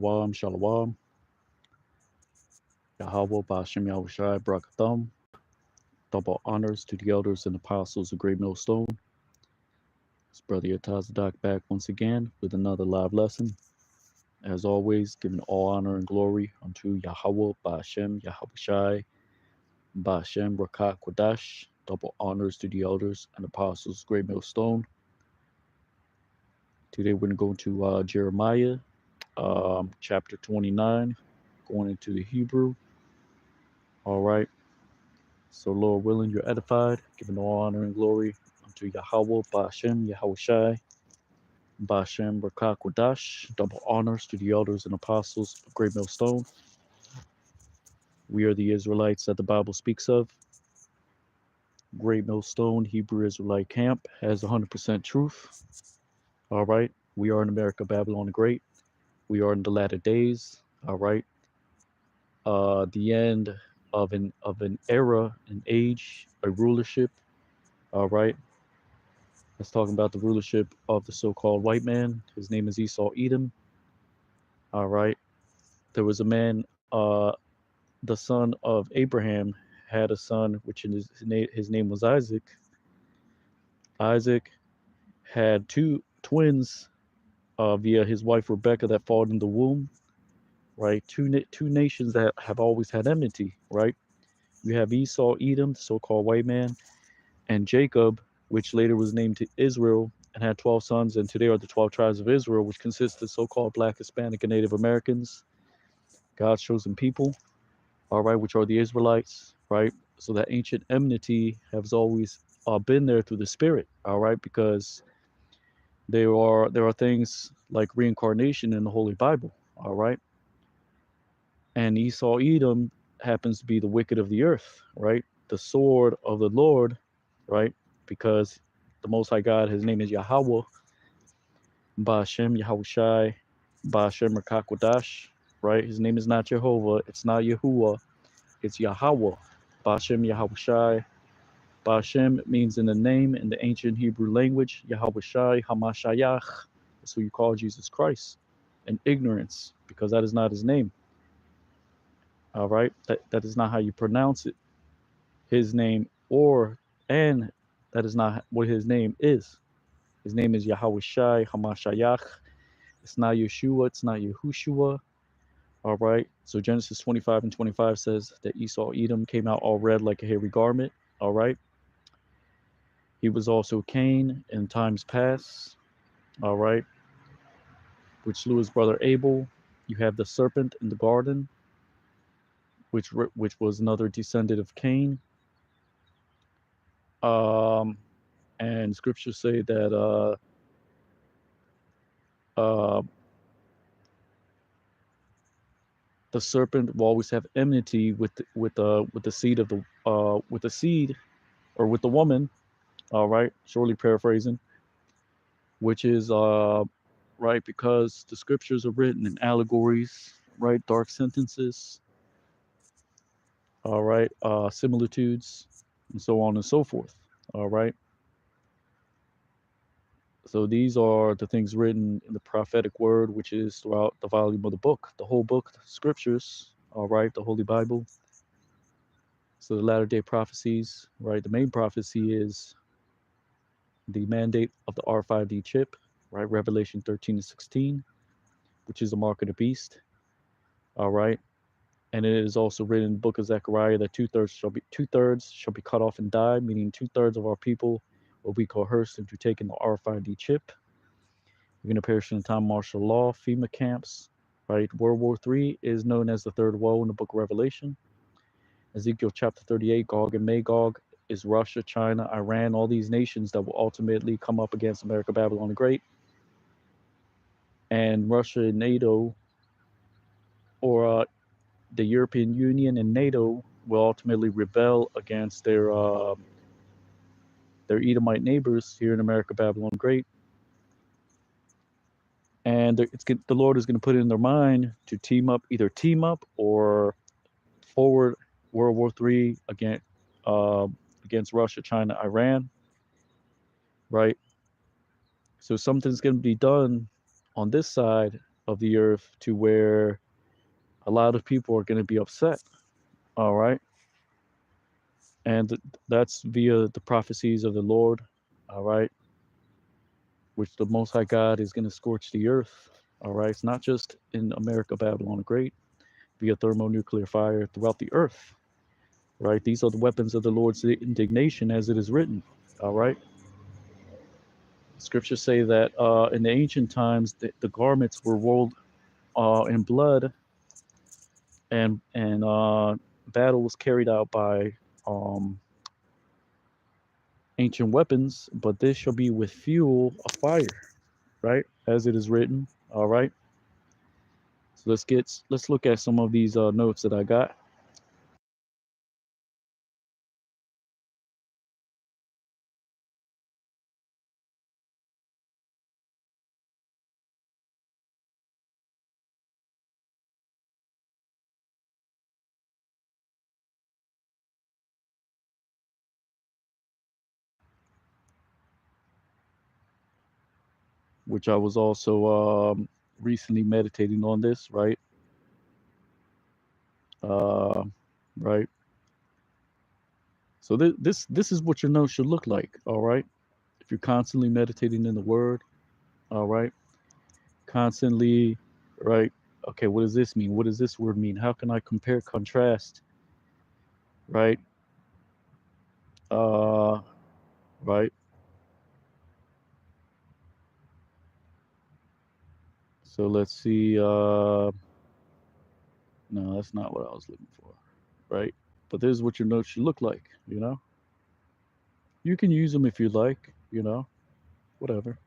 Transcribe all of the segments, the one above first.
Shalom, shalom. Yahweh, Ba'ashem Yahushai, Brakatham. Double honors to the elders and apostles of Great Millstone. It's Brother Yatazadak back once again with another live lesson. As always, giving all honor and glory unto Yahweh, Ba'ashem Yahushai, Ba'ashem Rakat Kodash. Double honors to the elders and apostles of Great Millstone. Today we're going to go into Jeremiah, chapter 29, going into the Hebrew. All right. So, Lord willing, you're edified, giving all honor and glory unto Yahweh, Ba'ashem, Yahushai, Ba'ashem, Rakah, Kodash. Double honors to the elders and apostles of Great Millstone. We are the Israelites that the Bible speaks of. Great Millstone, Hebrew Israelite camp, has 100% truth. All right. We are in America, Babylon the Great. We are in the latter days. All right. The end of an era, an age, a rulership. All right. Let's talk about the rulership of the so-called white man. His name is Esau Edom. All right. There was a man, the son of Abraham, had a son, which his name was Isaac. Isaac had two twins via his wife Rebecca that fought in the womb. Right. Two nations that have always had enmity. Right. You have Esau Edom, the so-called white man, and Jacob, which later was named to Israel and had 12 sons, and today are the 12 tribes of Israel, which consist of so-called Black, Hispanic, and Native Americans, God's chosen people, all right, which are the Israelites, right? So that ancient enmity has always been there through the Spirit, all right, because there are things like reincarnation in the Holy Bible, all right, and Esau Edom happens to be the wicked of the earth, right? The sword of the Lord, right? Because the Most High God, his name is Yahweh, Ba'ashem Yahushai, Ba'ashem Rakakwadash, right? His name is not Jehovah, it's not Yahuwah, it's Yahweh, Ba'ashem Yahushai. Ba'ashem means in the name in the ancient Hebrew language, Yahushai, Hamashayach. That's who you call Jesus Christ. In ignorance, because that is not his name. All right? That is not how you pronounce it. His name, and that is not what his name is. His name is Yahushai, Hamashayach. It's not Yeshua, it's not Yahushua. All right. So Genesis 25 and 25 says that Esau Edom came out all red like a hairy garment. All right. He was also Cain in times past. All right. Which slew his brother Abel. You have the serpent in the garden, which was another descendant of Cain. And scriptures say that the serpent will always have enmity with the seed of the with the seed or with the woman. All right, surely paraphrasing, which is right, because the scriptures are written in allegories, right, dark sentences, all right, similitudes, and so on and so forth. All right. So these are the things written in the prophetic word, which is throughout the volume of the book, the whole book, the scriptures, all right, the Holy Bible. So the latter day prophecies, right, the main prophecy is the mandate of the R5D chip, right, Revelation 13 to 16, which is the mark of the beast, all right. And it is also written in the book of Zechariah that two-thirds shall be cut off and die, meaning two-thirds of our people will be coerced into taking the R5D chip. You're going to perish in the time of martial law, FEMA camps, right? World War III is known as the third woe in the book of Revelation. Ezekiel chapter 38, Gog and Magog is Russia, China, Iran, all these nations that will ultimately come up against America, Babylon the Great. And Russia and NATO, or the European Union and NATO, will ultimately rebel against their Edomite neighbors here in America, Babylon the Great. And the Lord is going to put it in their mind to either team up or forward World War III against Russia, China, Iran, right? So something's going to be done on this side of the earth to where a lot of people are going to be upset. All right. And that's via the prophecies of the Lord. All right. Which the Most High God is going to scorch the earth. All right. It's not just in America, Babylon the Great, via thermonuclear fire throughout the earth. Right. These are the weapons of the Lord's indignation, as it is written. All right. Scriptures say that in the ancient times, the garments were rolled in blood, and battle was carried out by um, ancient weapons, but this shall be with fuel of fire, right? As it is written. All right. So let's look at some of these notes that I got, which I was also recently meditating on this, right? Uh, right. So this is what your notes should look like. All right. If you're constantly meditating in the Word, all right, constantly, right? Okay, what does this mean? What does this word mean? How can I compare, contrast, right? Uh, right. So let's see. No, that's not what I was looking for, right? But this is what your notes should look like. You can use them if you like. Whatever.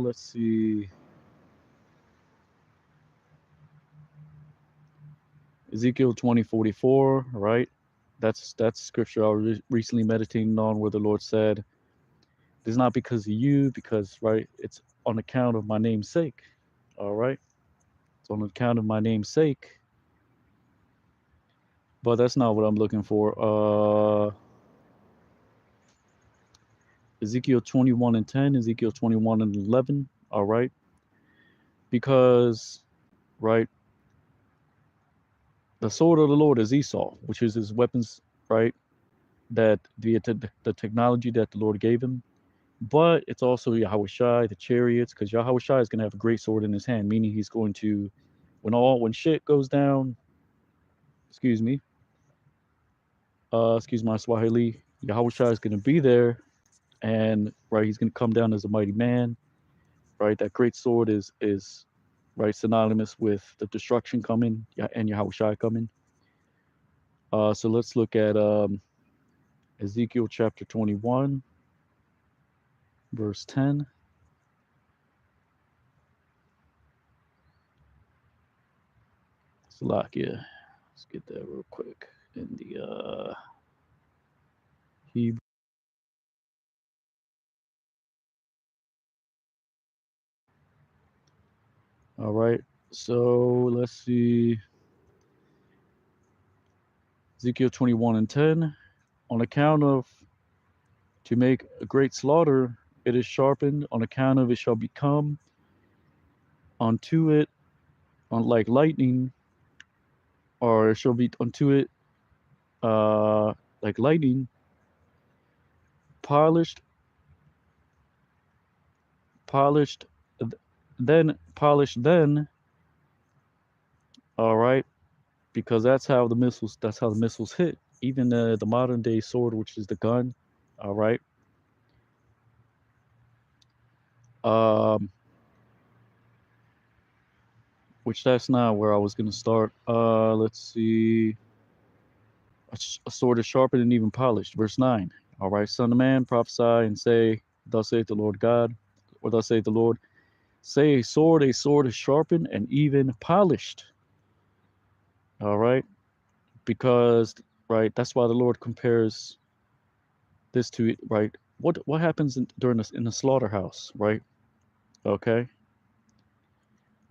Let's see. Ezekiel 20:44, right? That's scripture I was recently meditating on, where the Lord said, "It's not because of you, because right, it's on account of my name's sake." All right, it's on account of my name's sake. But that's not what I'm looking for. Ezekiel 21:10, Ezekiel 21:11. All right, because right, the sword of the Lord is Esau, which is his weapons, right? That the technology that the Lord gave him. But it's also Yahweh Shai, the chariots, because Yahweh Shai is going to have a great sword in his hand, meaning he's going to, when shit goes down, excuse me, excuse my Swahili, Yahweh Shai is going to be there, and right, he's going to come down as a mighty man, right? That great sword is right synonymous with the destruction coming, and Yahweh Shai coming. So let's look at Ezekiel chapter 21, verse 10. Salakia. Let's get that real quick in the Hebrew. All right. So let's see. Ezekiel 21:10. On account of to make a great slaughter, it is sharpened. On account of it shall become unto it on like lightning, or it shall be unto it like lightning, polished, polished, then polished then. All right, because that's how the missiles hit. Even the modern day sword, which is the gun. All right. Um, which that's not where I was gonna start. Let's see. A sword is sharper than even polished. Verse 9. All right, son of man, prophesy and say, thus saith the Lord God, or thus saith the Lord, say a sword is sharpened and even polished. All right, because right, that's why the Lord compares this to it. Right, what happens in the slaughterhouse? Right, okay,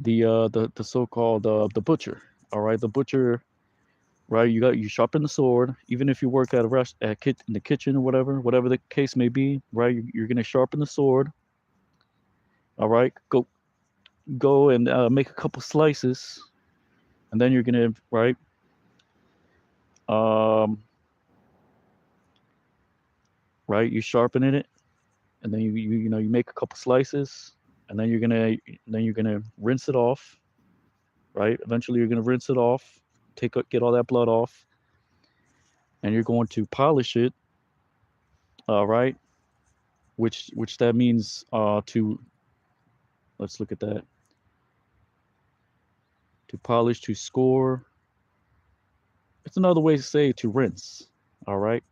the so-called the butcher. All right, the butcher. right? You sharpen the sword, even if you work at a in the kitchen or whatever the case may be, right? You're gonna sharpen the sword, all right? Go and make a couple slices, and then you're gonna um, right, you sharpen it, and then you make a couple slices, and then you're gonna rinse it off, right? Eventually, you're gonna rinse it off, get all that blood off, and you're going to polish it, right? Which that means to let's look at that, to polish, to score. It's another way to say to rinse. All right.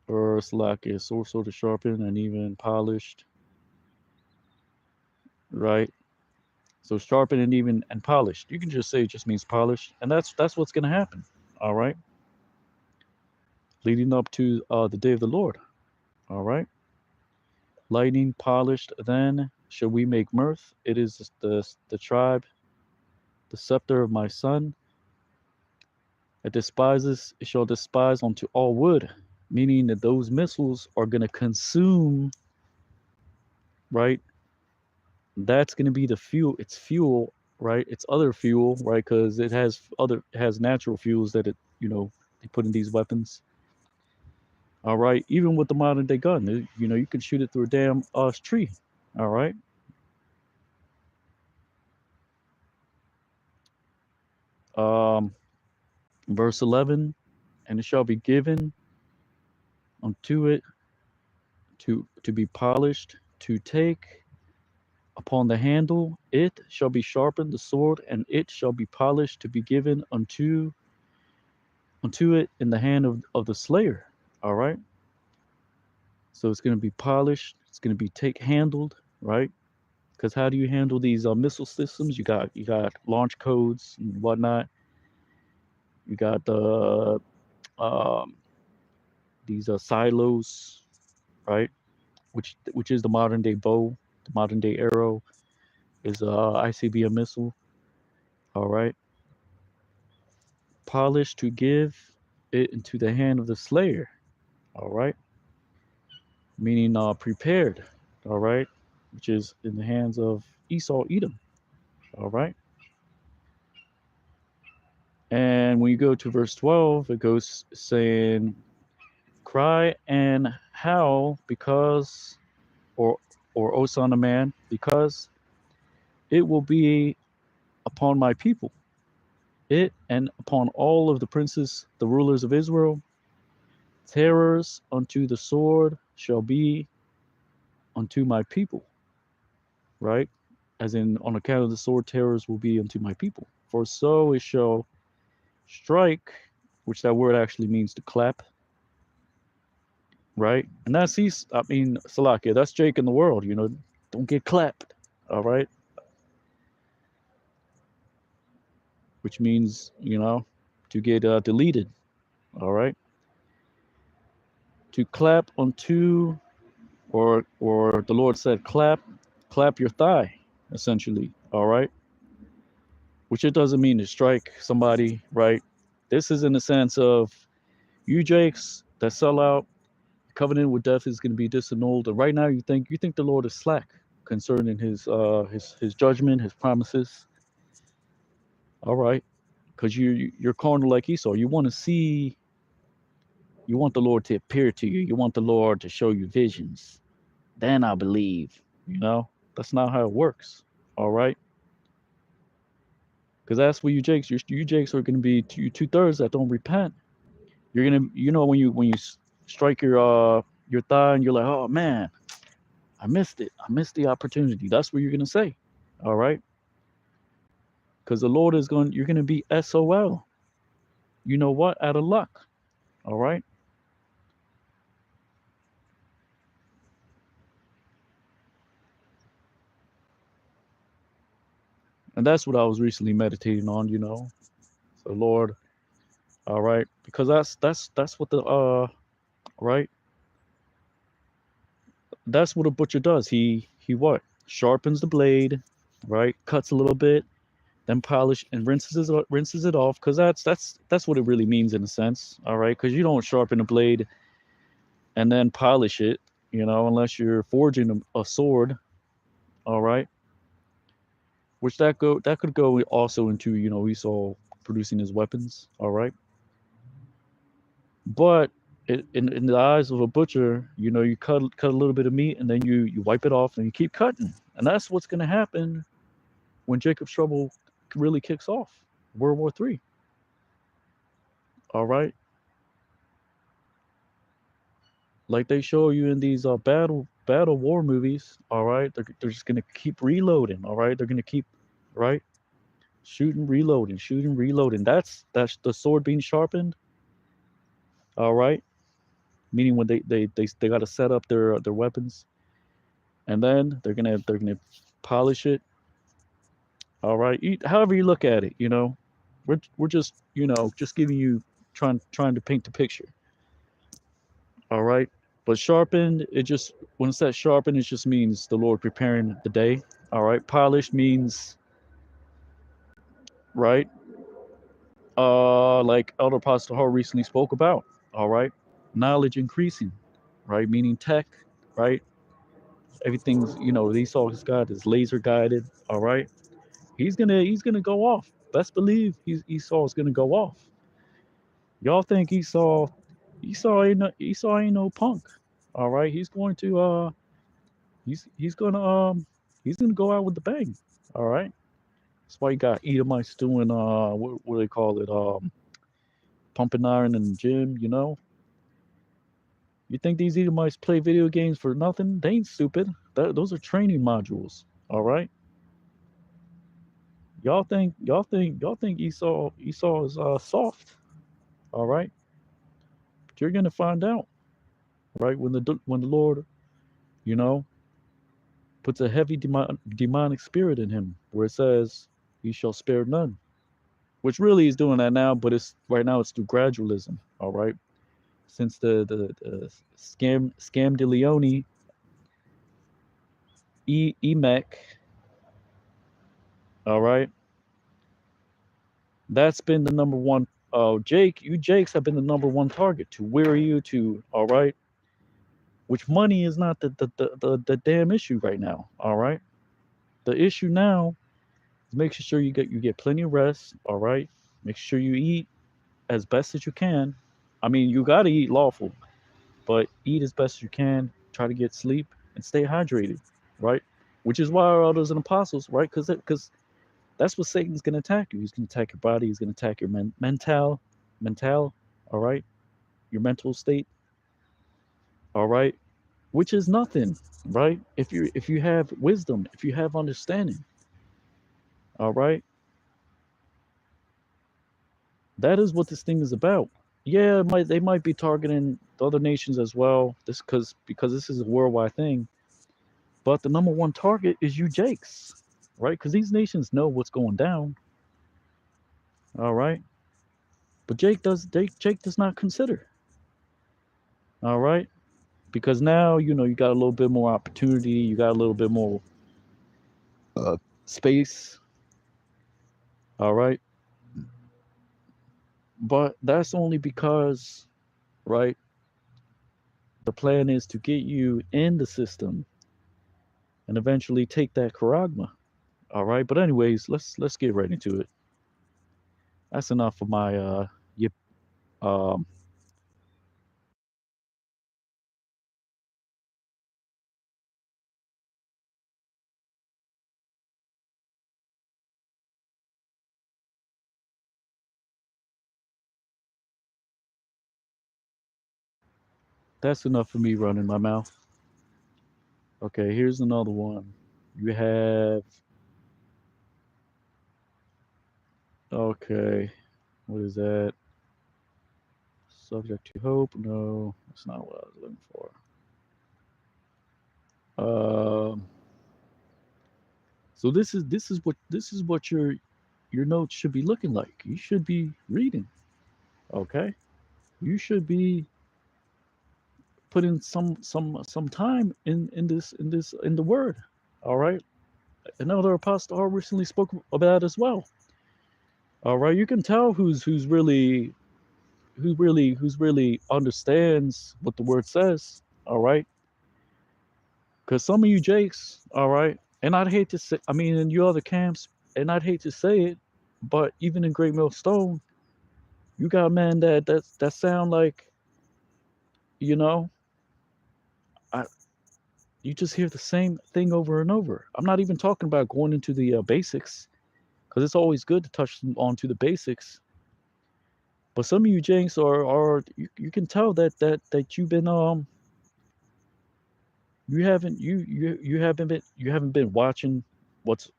Or slack is sort of sharpened and even polished. Right. So sharpened and even and polished. You can just say it just means polished, and that's what's gonna happen. All right. Leading up to the day of the Lord. All right. Lightning polished. Then shall we make mirth? It is the tribe, the scepter of my son. It shall despise unto all wood, meaning that those missiles are going to consume, right? That's going to be the fuel. It's fuel, right? It's other fuel, right? Because it has natural fuels that they put in these weapons. All right, even with the modern day gun, you can shoot it through a damn tree. All right. Um, verse 11, and it shall be given unto it to be polished, to take upon the handle, it shall be sharpened, the sword, and it shall be polished, to be given unto it in the hand of the slayer. All right. So it's going to be polished. It's going to be handled, right? Because how do you handle these missile systems? You got launch codes and whatnot. You got um, these silos, right? Which is the modern day bow, the modern day arrow is ICBM missile. All right, polished to give it into the hand of the slayer. All right, meaning prepared. All right, which is in the hands of Esau, Edom. All right, and when you go to verse 12, it goes saying, "Cry and howl because, or O son of man, because it will be upon my people, it and upon all of the princes, the rulers of Israel. Terrors unto the sword shall be unto my people," right? As in, on account of the sword, terrors will be unto my people. For so it shall strike, which that word actually means to clap, right? And I mean, Salakia, that's Jake in the world, don't get clapped, all right? Which means, to get deleted, all right? To clap unto, or the Lord said, clap your thigh, essentially, all right? Which it doesn't mean to strike somebody, right? This is in the sense of you Jakes that sell out, covenant with death is going to be disannulled. And right now you think the Lord is slack concerning his judgment, his promises. All right, because you're carnal like Esau. You want the Lord to appear to you. You want the Lord to show you visions. Then I believe. That's not how it works. All right. Because that's what you Jakes. You Jakes are going to be two-thirds that don't repent. You're gonna, when you strike your thigh and you're like, oh man, I missed it. I missed the opportunity. That's what you're gonna say. All right. Because the Lord is going. You're gonna be SOL. You know what? Out of luck. All right. And that's what I was recently meditating on. So Lord. All right. Because that's what the right. That's what a butcher does. He what? Sharpens the blade. right? Cuts a little bit, then polish and rinses it off, because that's what it really means in a sense, all right? Because you don't sharpen a blade and then polish it, unless you're forging a sword, all right? Which that could go also into Esau producing his weapons, all right? But in the eyes of a butcher, you cut a little bit of meat and then you wipe it off and you keep cutting, and that's what's going to happen when Jacob's trouble really kicks off, World War III. All right, like they show you in these battle war movies. All right, they're just going to keep reloading. All right, they're going to keep right shooting, reloading, shooting, reloading. That's the sword being sharpened. All right, meaning when they got to set up their weapons, and then they're gonna polish it. All right, however you look at it, we're just just giving you trying to paint the picture. All right, but sharpened, it just when it says sharpened, it just means the Lord preparing the day. All right, polished means right, like Elder Apostle Hall recently spoke about. All right, knowledge increasing, right, meaning tech, right. Everything's Esau's God is laser guided. All right, he's gonna go off. Best believe Esau's gonna go off. Y'all think Esau ain't no punk. All right, he's gonna go out with the bang. All right, that's why you got Edomites doing what do they call it, pumping iron in the gym. You think these Edomites play video games for nothing? They ain't stupid. Those are training modules. All right, y'all think Esau is soft. All right, but you're gonna find out right when the Lord you know puts a heavy demonic spirit in him, where it says, "He shall spare none," which really is doing that now, but it's right now it's through gradualism. All right, since the scam de Leone, Emec, all right, that's been the number one. Jakes have been the number one target to weary you to. All right, which money is not the damn issue right now. All right, the issue now is making sure you get plenty of rest. All right, make sure you eat as best as you can. I mean, you got to eat lawful, but eat as best as you can. Try to get sleep and stay hydrated, right? Which is why our elders and apostles, right? Because that's what Satan's going to attack you. He's going to attack your body. He's going to attack your mental, all right? Your mental state, all right? Which is nothing, right? If you have wisdom, if you have understanding, all right? That is what this thing is about. Yeah, they might be targeting the other nations as well. This because this is a worldwide thing. But the number one target is you Jakes, right? Because these nations know what's going down. All right. But Jake does not consider. All right. Because now, you got a little bit more opportunity, you got a little bit more uh, space. All right. But that's only because, right, the plan is to get you in the system and eventually take that charagma. All right. But anyways, let's get right into it. That's enough for my yip. Um, that's enough for me running my mouth. Okay, here's another one. You have, okay, what is that? Subject to hope? No, that's not what I was looking for. Um, so this is what your notes should be looking like. You should be reading. Okay, you should be putting some time in the word. All right, Another apostle recently spoke about as well. All right, you can tell who's really understands what the word says. All right, because some of you Jakes, all right, and I'd hate to say, I mean, in your other camps, and I'd hate to say it, but even in Great Mill Stone, you got men that sound like, you know, I you just hear the same thing over and over. I'm not even talking about going into the basics, because it's always good to touch onto the basics. But some of you Jakes are you can tell that you've been you haven't been watching what's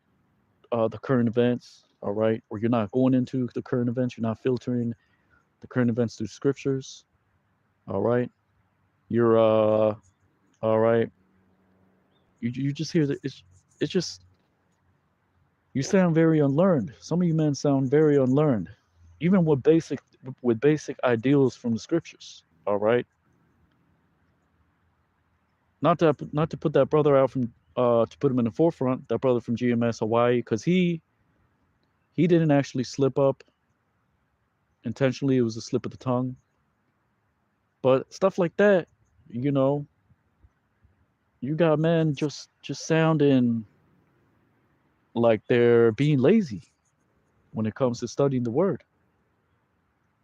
the current events, all right, or you're not going into the current events, you're not filtering the current events through scriptures, all right, you're all right, you just hear that it's just you sound very unlearned. Some of you men sound very unlearned, even with basic ideals from the scriptures, all right. Not to put that brother out from to put him in the forefront, that brother from GMS Hawaii, because he didn't actually slip up intentionally. It was a slip of the tongue. But stuff like that, you know, you got men just sounding like they're being lazy when it comes to studying the word.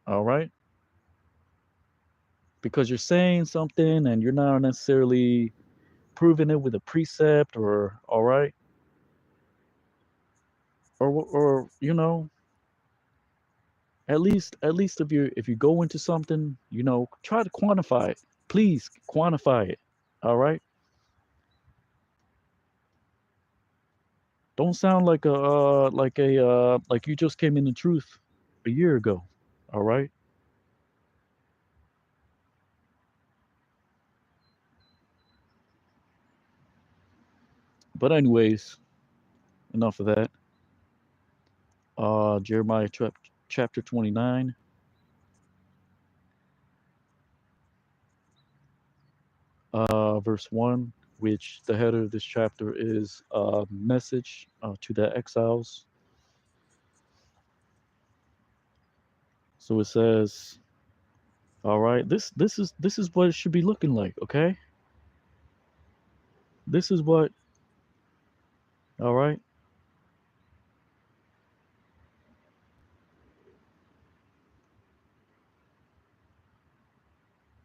All right, because you're saying something and you're not necessarily proving it with a precept, or all right, or at least if you go into something, try to quantify it. Please quantify it. All right. Don't sound like you just came in the truth a year ago. All right. But anyways, enough of that. Jeremiah chapter 29, verse 1, which the header of this chapter is a message to the exiles. So it says, all right, this is what it should be looking like, okay? This is what, all right,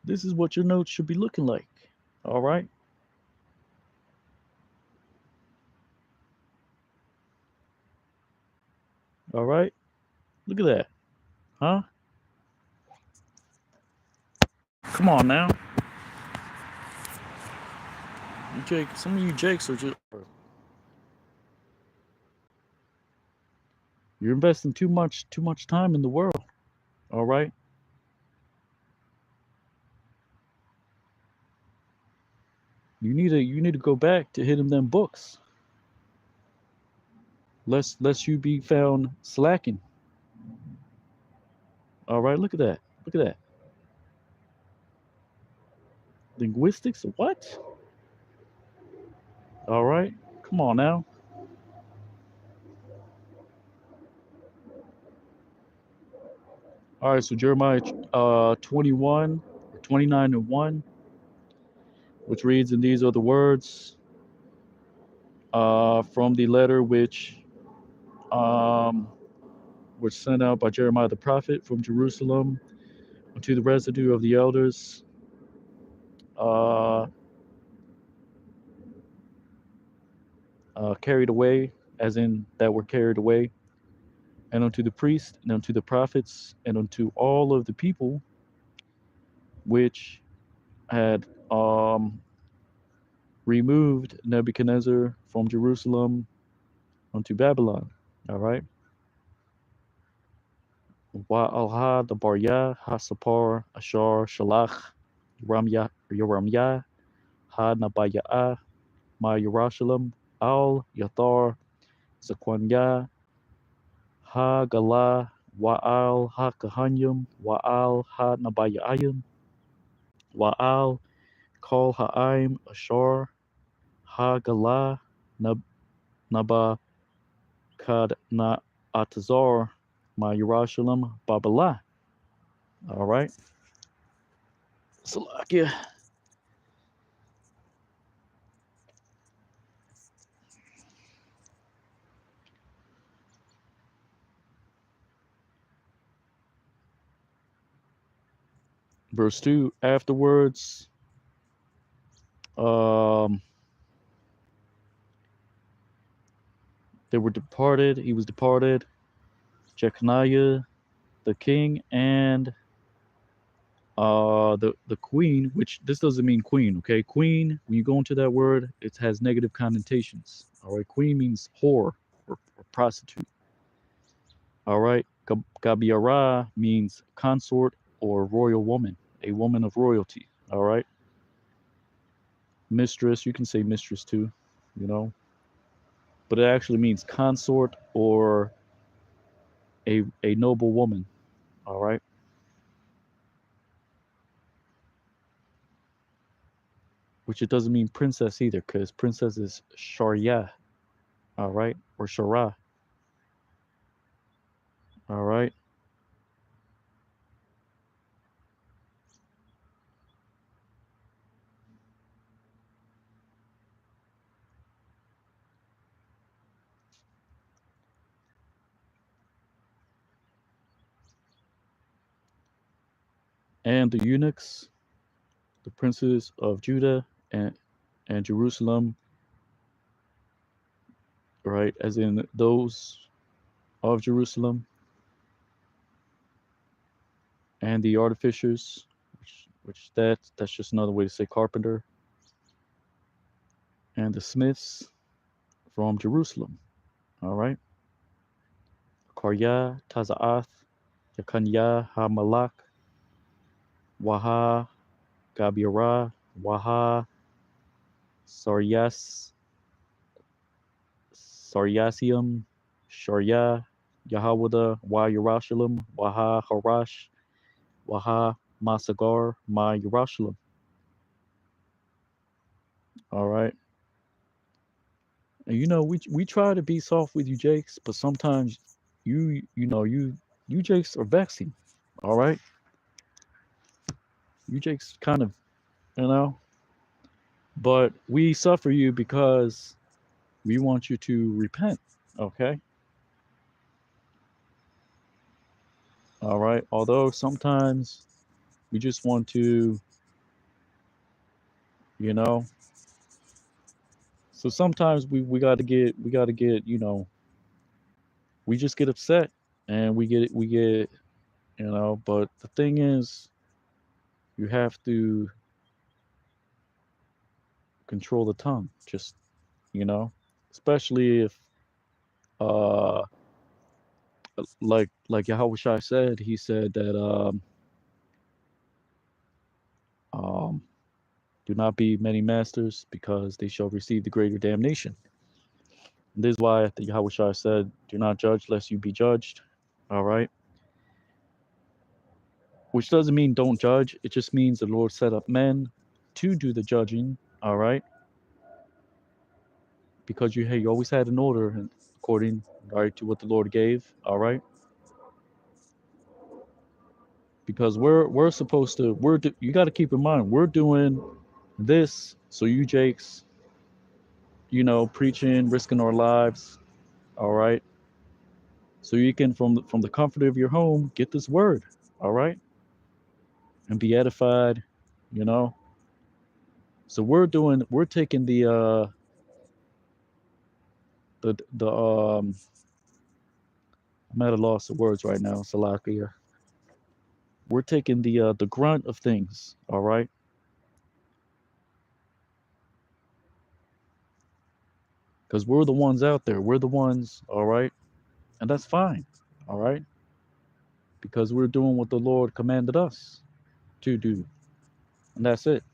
this is what your notes should be looking like. All right. All right. Look at that. Huh? Come on now. Some of you Jakes are just you're investing too much time in the world. All right. You need to go back to hitting them books. Lest you be found slacking. All right. Look at that. Look at that. Linguistics? What? All right. Come on now. All right. So Jeremiah 21, 29 and 1, which reads, and these are the words from the letter um, which sent out by Jeremiah the prophet from Jerusalem to the residue of the elders, uh, carried away, as in that were carried away, and unto the priests, and unto the prophets, and unto all of the people which had removed Nebuchadnezzar from Jerusalem unto Babylon. All right. Wa'alha the Baryah, Hasapar, Ashar, Shalach, Yoramyah, Ha Nabayah, Ma Yerushalayim, Al Yathar, Zaquanya, Ha Galah, Wa'al Ha Kahanyam, Wa'al Ha Nabayayim, Wa'al Kol Ha'aim Ashar, Ha Galah, Naba Kad Na Atazar Ma Yerushalayim Babala. All right. Salakia. Verse 2. Afterwards, um, they were departed. He was departed. Jeconiah, the king, and the queen, which this doesn't mean queen, okay? Queen, when you go into that word, it has negative connotations. All right, queen means whore or prostitute. All right, gabiara means consort or royal woman, a woman of royalty. All right, mistress, you can say mistress too, you know, but it actually means consort or a noble woman. All right, which it doesn't mean princess either, because princess is sharia. All right, or shara. All right. And the eunuchs, the princes of Judah and Jerusalem, right, as in those of Jerusalem, and the artificers, which that's just another way to say carpenter, and the smiths from Jerusalem. All right, Karya, Tazaath, Yakanya, Hamalak, Waha, Gabira, Waha, Saryas, Saryasium, Sharia, Yahawada, Wa Yerushalayim, Waha Harash, Waha Masagar, Ma Yerushalayim. All right. And you know, we try to be soft with you, Jakes, but sometimes you Jakes are vexing. All right. You Jakes kind of, you know, but we suffer you because we want you to repent. Okay. All right. Although sometimes we just want to, you know, so sometimes we gotta get, we just get upset and we get, but the thing is you have to control the tongue, just, you know, especially if uh like Yahweh Shai said, he said that um do not be many masters because they shall receive the greater damnation. And this is why the Yahweh Shai said, do not judge lest you be judged. All right. Which doesn't mean don't judge. It just means the Lord set up men to do the judging. All right. Because you always had an order according, right, to what the Lord gave. All right. Because we're supposed to you got to keep in mind we're doing this so you Jakes, preaching, risking our lives. All right. So you can from the comfort of your home get this word. All right. And be edified. You know. So we're taking the I'm at a loss of words right now, Salakia. We're taking the grunt of things, all right? Because we're the ones out there. We're the ones, all right? And that's fine, all right? Because we're doing what the Lord commanded us to do. And that's it.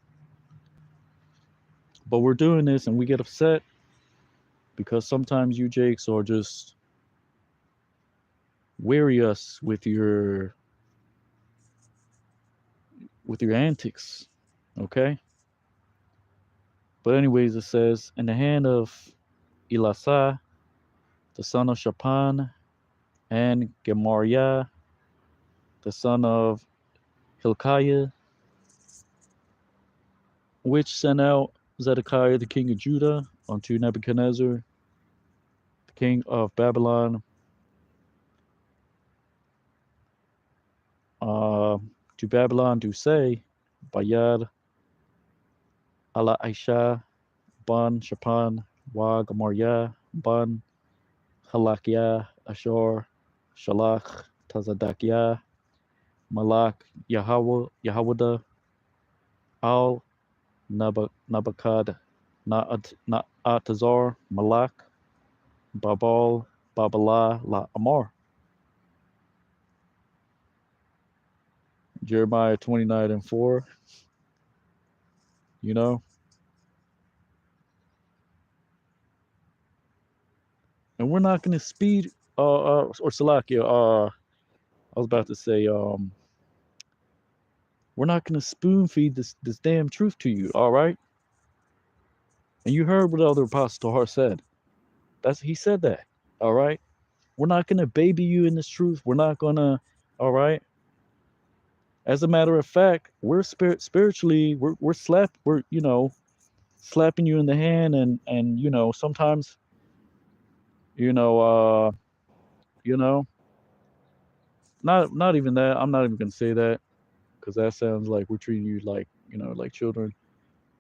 But we're doing this and we get upset because sometimes you Jakes are just weary us with your antics. Okay? But anyways, it says, in the hand of Elasah, the son of Shaphan, and Gemariah, the son of Hilkiah, which sent out Zedekiah the king of Judah unto Nebuchadnezzar, the king of Babylon, to Babylon to say, Bayad ala Aisha, Ban Shaphan, Wa Gamariah, Ban Halakiah, Ashur, Shalach, Tazadakiah, Malak, Yahweh, Al Nabakad, Naatazar, Malak, Babal, Babala, La Amar. Jeremiah 29:4. You know? And we're not gonna speed or Salakia, I was about to say, we're not gonna spoon feed this damn truth to you, all right? And you heard what the other apostle Tahar said. He said that, all right? We're not gonna baby you in this truth. We're not gonna, all right? As a matter of fact, we're spiritually, we're slapping you in the hand, and sometimes, you know, uh, you know, not even that. I'm not even gonna say that because that sounds like we're treating you like like children.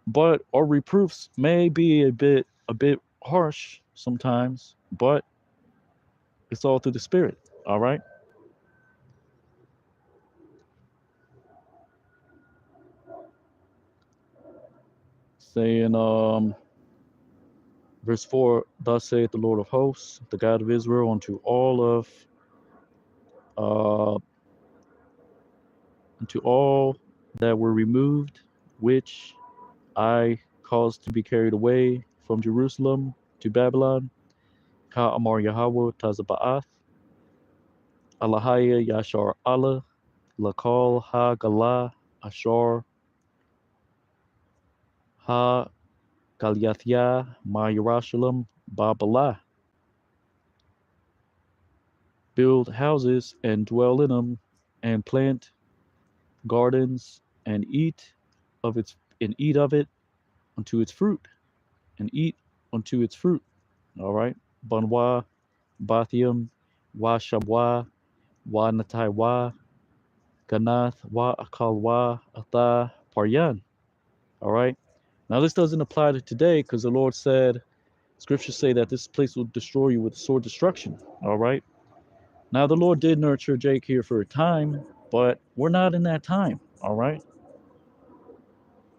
But our reproofs may be a bit harsh sometimes, but it's all through the Spirit. All right. Saying verse 4, thus saith the Lord of hosts, the God of Israel, unto all uh unto all that were removed, which I caused to be carried away from Jerusalem to Babylon, Ka Amar Yahweh Tazaba'ath, Alahaya Yashar Allah, Lakal Ha Galah, Ashar Ha Galiathia, Ma Yerushalayim, Babalah. Build houses and dwell in them, and plant gardens and eat of it unto its fruit, and eat unto its fruit. All right. Banwa, Bathium, Wa Shabwa, Wa Nataiwa, Ganath, Wa Akalwa, Atha, Paryan. All right. Now this doesn't apply to today because the Lord said, scriptures say that this place will destroy you with sword destruction. All right. Now the Lord did nurture Jake here for a time, but we're not in that time. All right.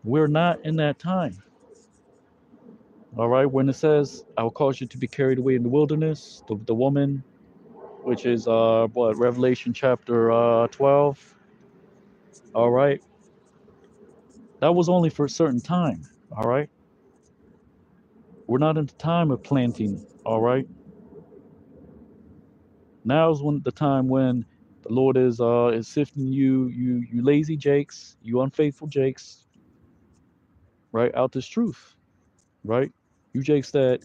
We're not in that time. All right. When it says, I will cause you to be carried away in the wilderness, the woman, which is Revelation chapter 12. All right. That was only for a certain time. All right. We're not in the time of planting. All right. Now's when the time when the Lord is sifting you lazy jakes, you unfaithful jakes, right, out this truth, right? You jakes that,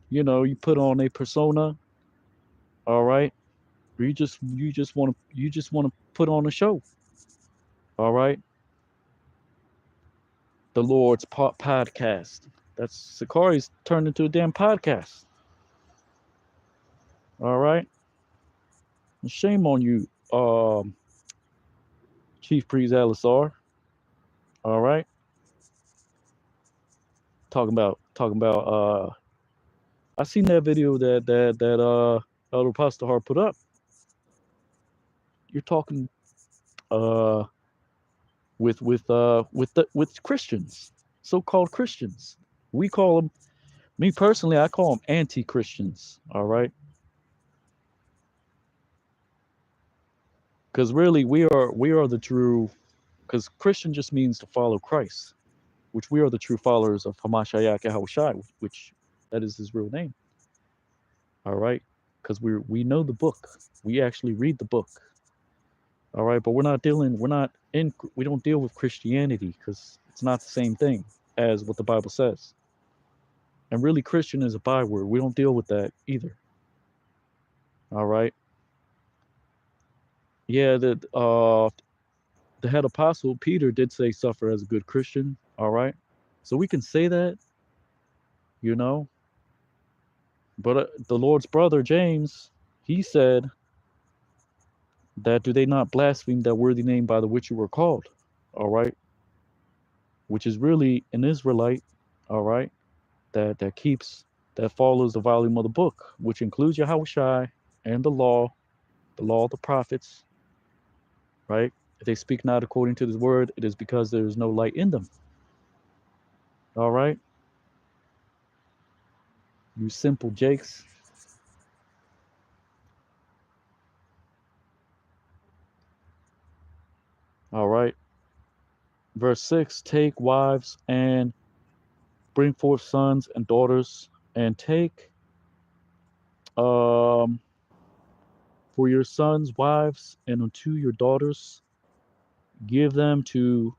you put on a persona, all right? Or you just want to put on a show, all right? The Lord's podcast. That's Sakari's turned into a damn podcast. All right? Shame on you, Chief Priest Alisar. All right? Talking about I seen that video that Elder Pastor Hart put up. You're talking uh with Christians, so-called Christians. We call them, me personally, I call them anti-Christians, all right? Because really we are the true, because Christian just means to follow Christ, which we are the true followers of Hamashiach Yahushai, which that is his real name. All right? Because we know the book. We actually read the book. All right, but we don't deal with Christianity because it's not the same thing as what the Bible says. And really, Christian is a byword. We don't deal with that either. All right. Yeah, the head apostle Peter did say suffer as a good Christian. All right. So we can say that, you know, but the Lord's brother James, he said that do they not blaspheme that worthy name by the which you were called? All right. Which is really an Israelite. All right. That follows the volume of the book, which includes Yahushai and the law of the prophets, right? If they speak not according to this word, it is because there is no light in them. All right. You simple jakes. All right. Verse 6, take wives and bring forth sons and daughters, and take um for your sons wives, and unto your daughters give them to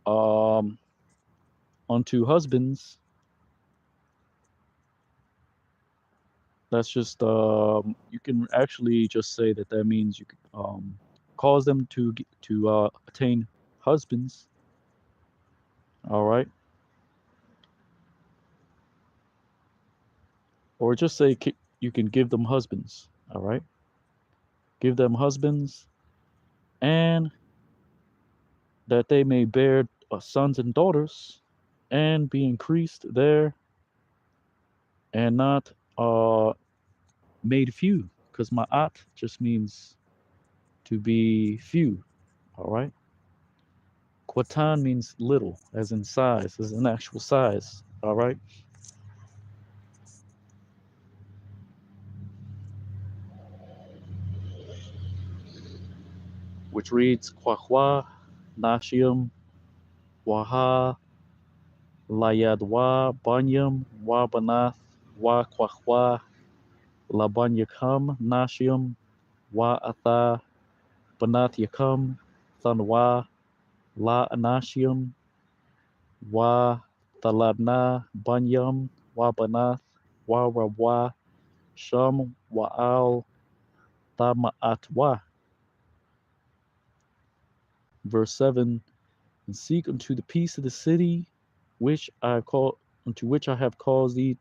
um unto husbands. That's just you can actually just say that that means you could cause them to attain husbands. All right. Or just say you can give them husbands. All right. Give them husbands, and that they may bear sons and daughters, and be increased there, and not made few, because ma'at just means to be few. All right. Quatan means little, as in size, as in actual size. All right. Which reads Kwahwa, Nashium, Waha, Layadwa, Banyam, Wabanath, Wa Kwahwa, Labanyakam, Nashium, Wa Atha, Banath Yakum, Thanwa, La Anashium, Wa Thalabna, Banyam, Wa Banath, Wa Rawa, Shum, Wa'al, Thama'atwa. Verse 7, and seek unto the peace of the city which I call unto which I have caused thee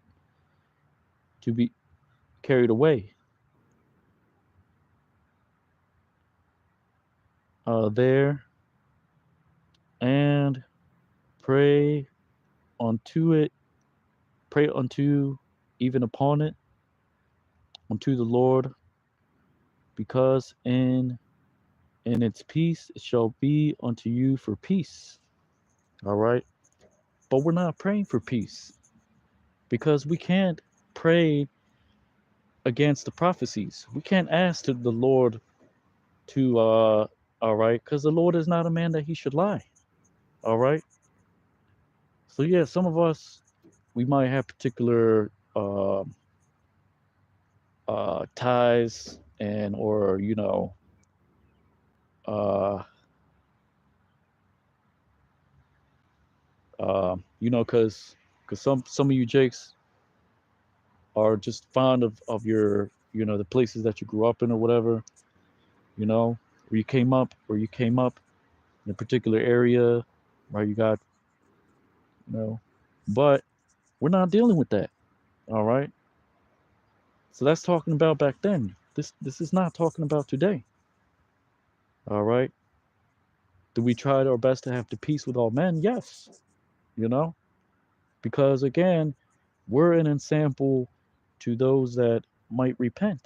to be carried away. There and pray unto it, pray unto even upon it, unto the Lord, because in its peace it shall be unto you for peace. All right. But we're not praying for peace because we can't pray against the prophecies. We can't ask to the Lord to all right, because the Lord is not a man that he should lie. All right. So yeah, some of us we might have particular ties and or uh because some of you jakes are just fond of your the places that you grew up in or whatever, you know, where you came up in a particular area, right? You got you know, but we're not dealing with that. All right. So that's talking about back then. This is not talking about today. All right. Do we try our best to have the peace with all men? Yes. You know, because again, we're an ensample to those that might repent.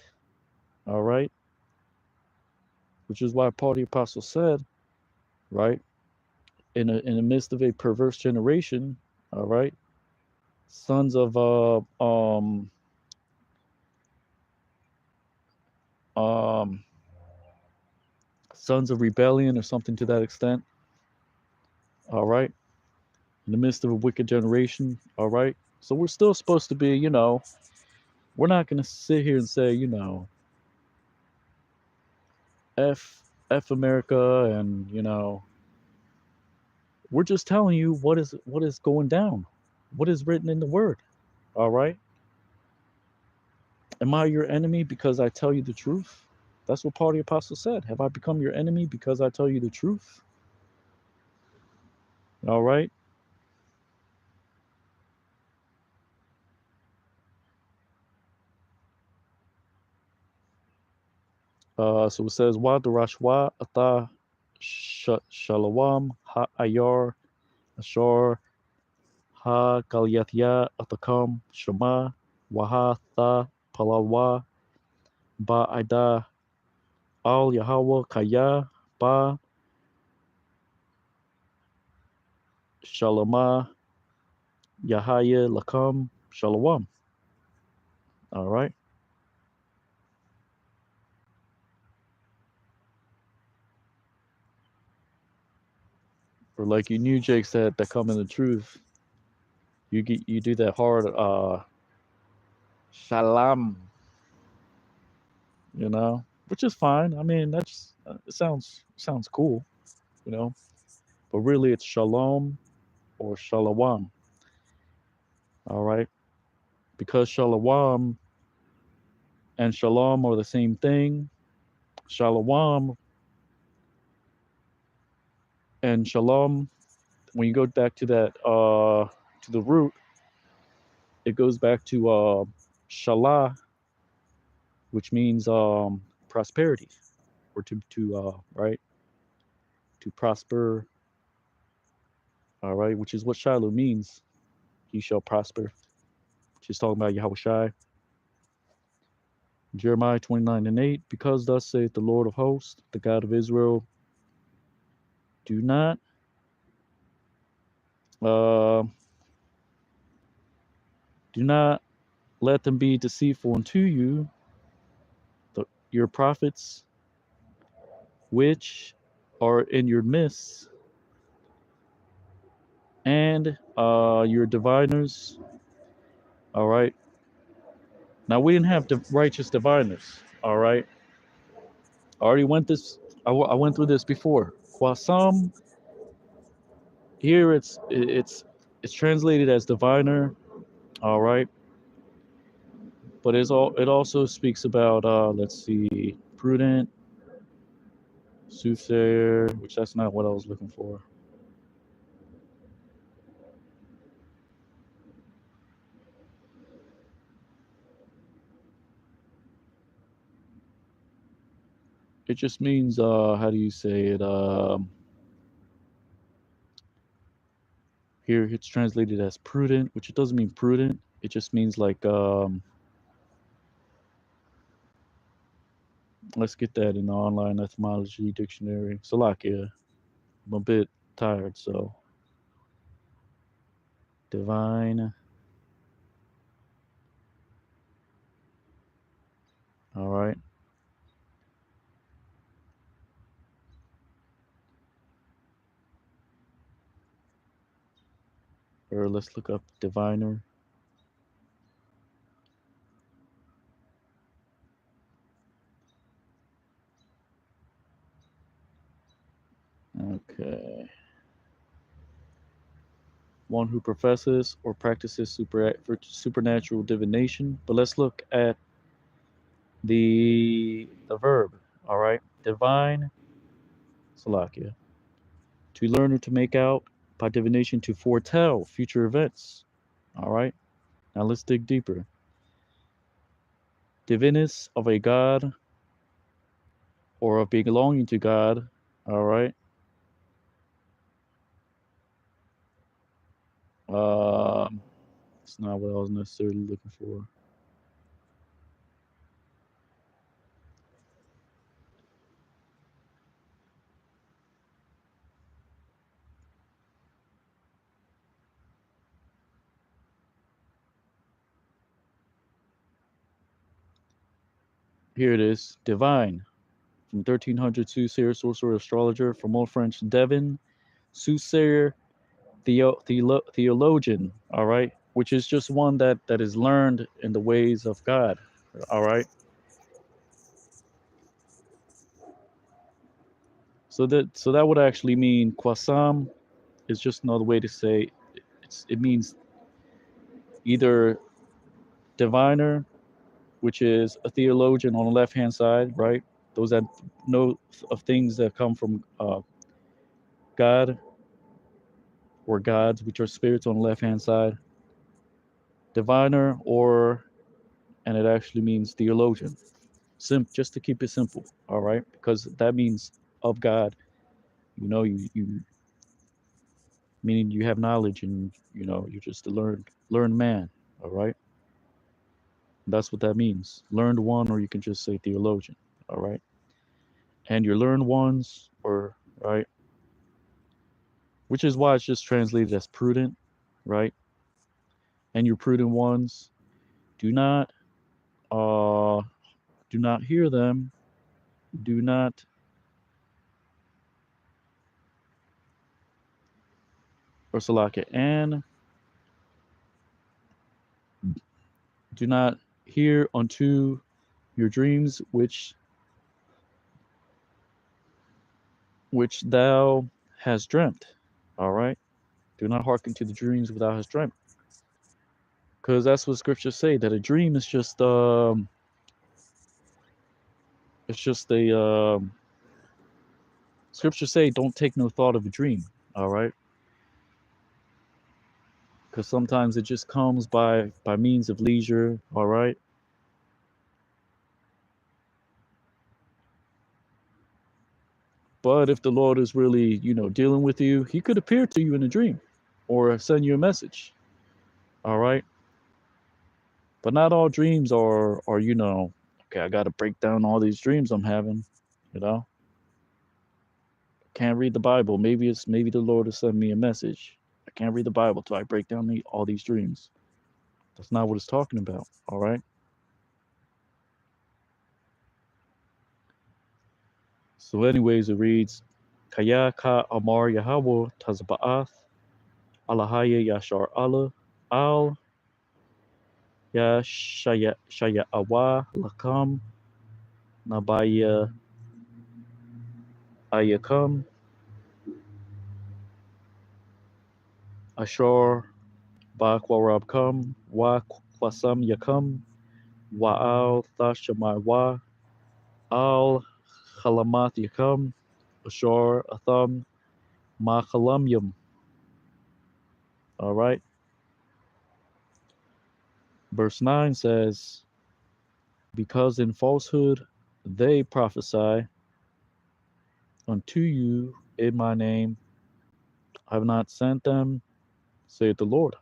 All right. Which is why Paul the Apostle said, right, in the midst of a perverse generation, all right, sons of um sons of rebellion or something to that extent. All right. In the midst of a wicked generation. All right. So we're still supposed to be, we're not going to sit here and say, F America, and we're just telling you what is going down, what is written in the word. All right. Am I your enemy because I tell you the truth? That's what Paul the Apostle said. Have I become your enemy because I tell you the truth? All right. So it says, Wa Darashwa Ata Shalawam Ha Ayar Ashar Ha Galyathya Atakam Shema Waha Tha Palawa Ba Ida Al Yahweh Kaya Ba Shalama Yahaya Lakam Shalawam. All right. Or like you knew Jake said that come in the truth. You do that hard shalom, which is fine. I mean, that's it sounds cool, you know. But really it's shalom or shalawam. All right? Because shalawam and shalom are the same thing. Shalawam and shalom, when you go back to that to the root, it goes back to shalah, which means prosperity, or to right, to prosper. All right, which is what Shiloh means. He shall prosper. She's talking about Yahweh Shai. Jeremiah 29:8. Because thus saith the Lord of hosts, the God of Israel, do not uh, do not let them be deceitful unto you, your prophets, which are in your midst, and your diviners. All right. Now we didn't have righteous diviners. All right. I already went this. I went through this before. Quasam. Here it's translated as diviner. All right. But it also speaks about let's see, prudent, soothsayer, which that's not what I was looking for. It just means how do you say it? Here it's translated as prudent, which it doesn't mean prudent. It just means like let's get that in the online etymology dictionary. Salakia. I'm a bit tired, so divine. All right. Or let's look up diviner. Okay. One who professes or practices supernatural divination. But let's look at the verb. All right. Divine. Salakia. To learn or to make out, by divination to foretell future events. All right. Now let's dig deeper. Divinus of a god or of belonging to God. All right. It's not what I was necessarily looking for. Here it is. Divine. From 1300, soothsayer, sorcerer, astrologer. From Old French, devin, soothsayer, theologian. All right. Which is just one that is learned in the ways of God. All right. So that would actually mean quasam is just another way to say it means either diviner which is a theologian on the left hand side, right? Those that know of things that come from God or gods, which are spirits on the left hand side. Diviner, or, and it actually means theologian. Just to keep it simple, all right? Because that means of God. You meaning you have knowledge, and you're just a learned man, all right? That's what that means. Learned one, or you can just say theologian, all right? And your learned ones, or right, which is why it's just translated as prudent, right? And your prudent ones, do not uh do not hear them, do not or Salaka, and do not hear unto your dreams which thou hast dreamt. All right. Do not hearken to the dreams which thou hast dreamt. Because that's what scriptures say, that a dream is just it's just a scriptures say don't take no thought of a dream. All right. Because sometimes it just comes by means of leisure. All right. But if the Lord is really, dealing with you, he could appear to you in a dream or send you a message. All right. But not all dreams are, okay, I got to break down all these dreams I'm having, you know. Can't read the Bible. Maybe the Lord has sent me a message. I can't read the Bible till I break down all these dreams. That's not what it's talking about. All right. So, anyways, it reads, Kaya ka amar Yahweh tazba'ath alahaya yashar Allah al ya shaya awa lakam nabaya ayakam ashar ba kwarabkam wa kwasam yakam wa al thashamai wa al khalamat yakam ashar atham ma khalamyam. All right. Verse 9 says, because in falsehood they prophesy unto you in my name, I have not sent them, saith the Lord.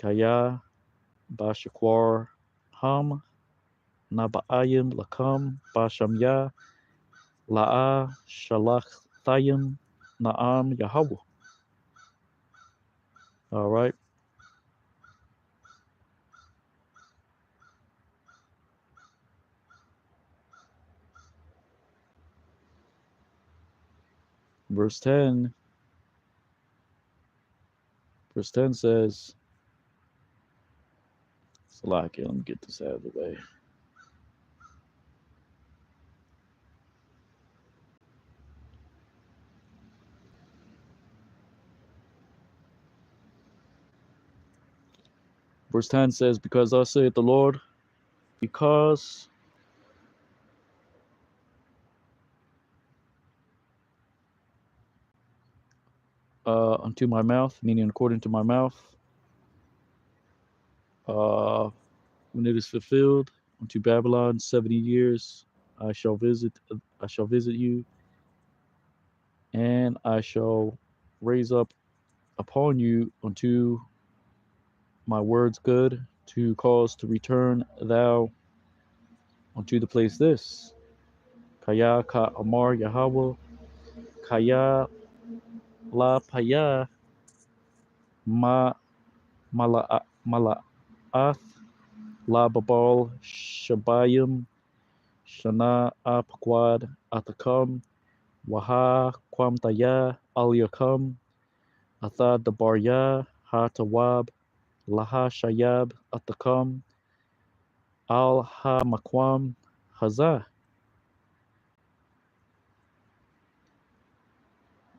Kaya bashakwar ham nabaayim lakam bashamya la'a shalach thayim naam Yahweh. All right. Verse 10. Verse 10 says, Salaki, let me get this out of the way. Verse 10 says, because thus saith the Lord, because unto my mouth, meaning according to my mouth, when it is fulfilled, unto Babylon 70 years, I shall visit you, and I shall raise up upon you unto my words good, to cause to return thou unto the place this. Kaya ka amar Yahweh, kaya la paya ma mala'ath la babal shabayim shana apquad atakam waha kwamtaya al yakam atha dabarya ha tawab laha shayab atakam al ha makwam hazah.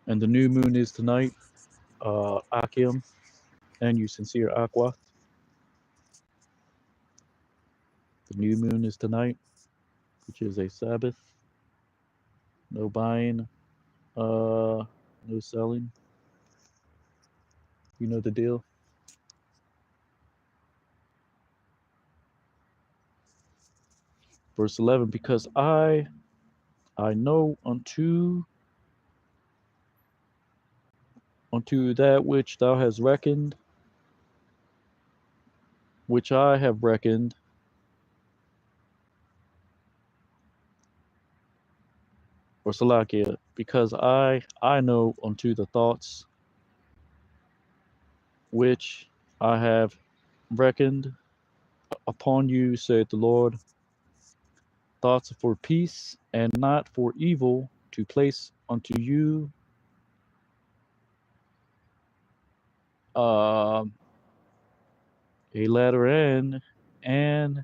And the new moon is tonight, Akim, and you sincere Aqua. The new moon is tonight, which is a Sabbath. No buying, no selling. You know the deal. Verse 11, because I know unto that which thou hast reckoned, which I have reckoned, or Salakia, because I know unto the thoughts which I have reckoned upon you, saith the Lord, thoughts for peace and not for evil, to place unto you uh, a latter end and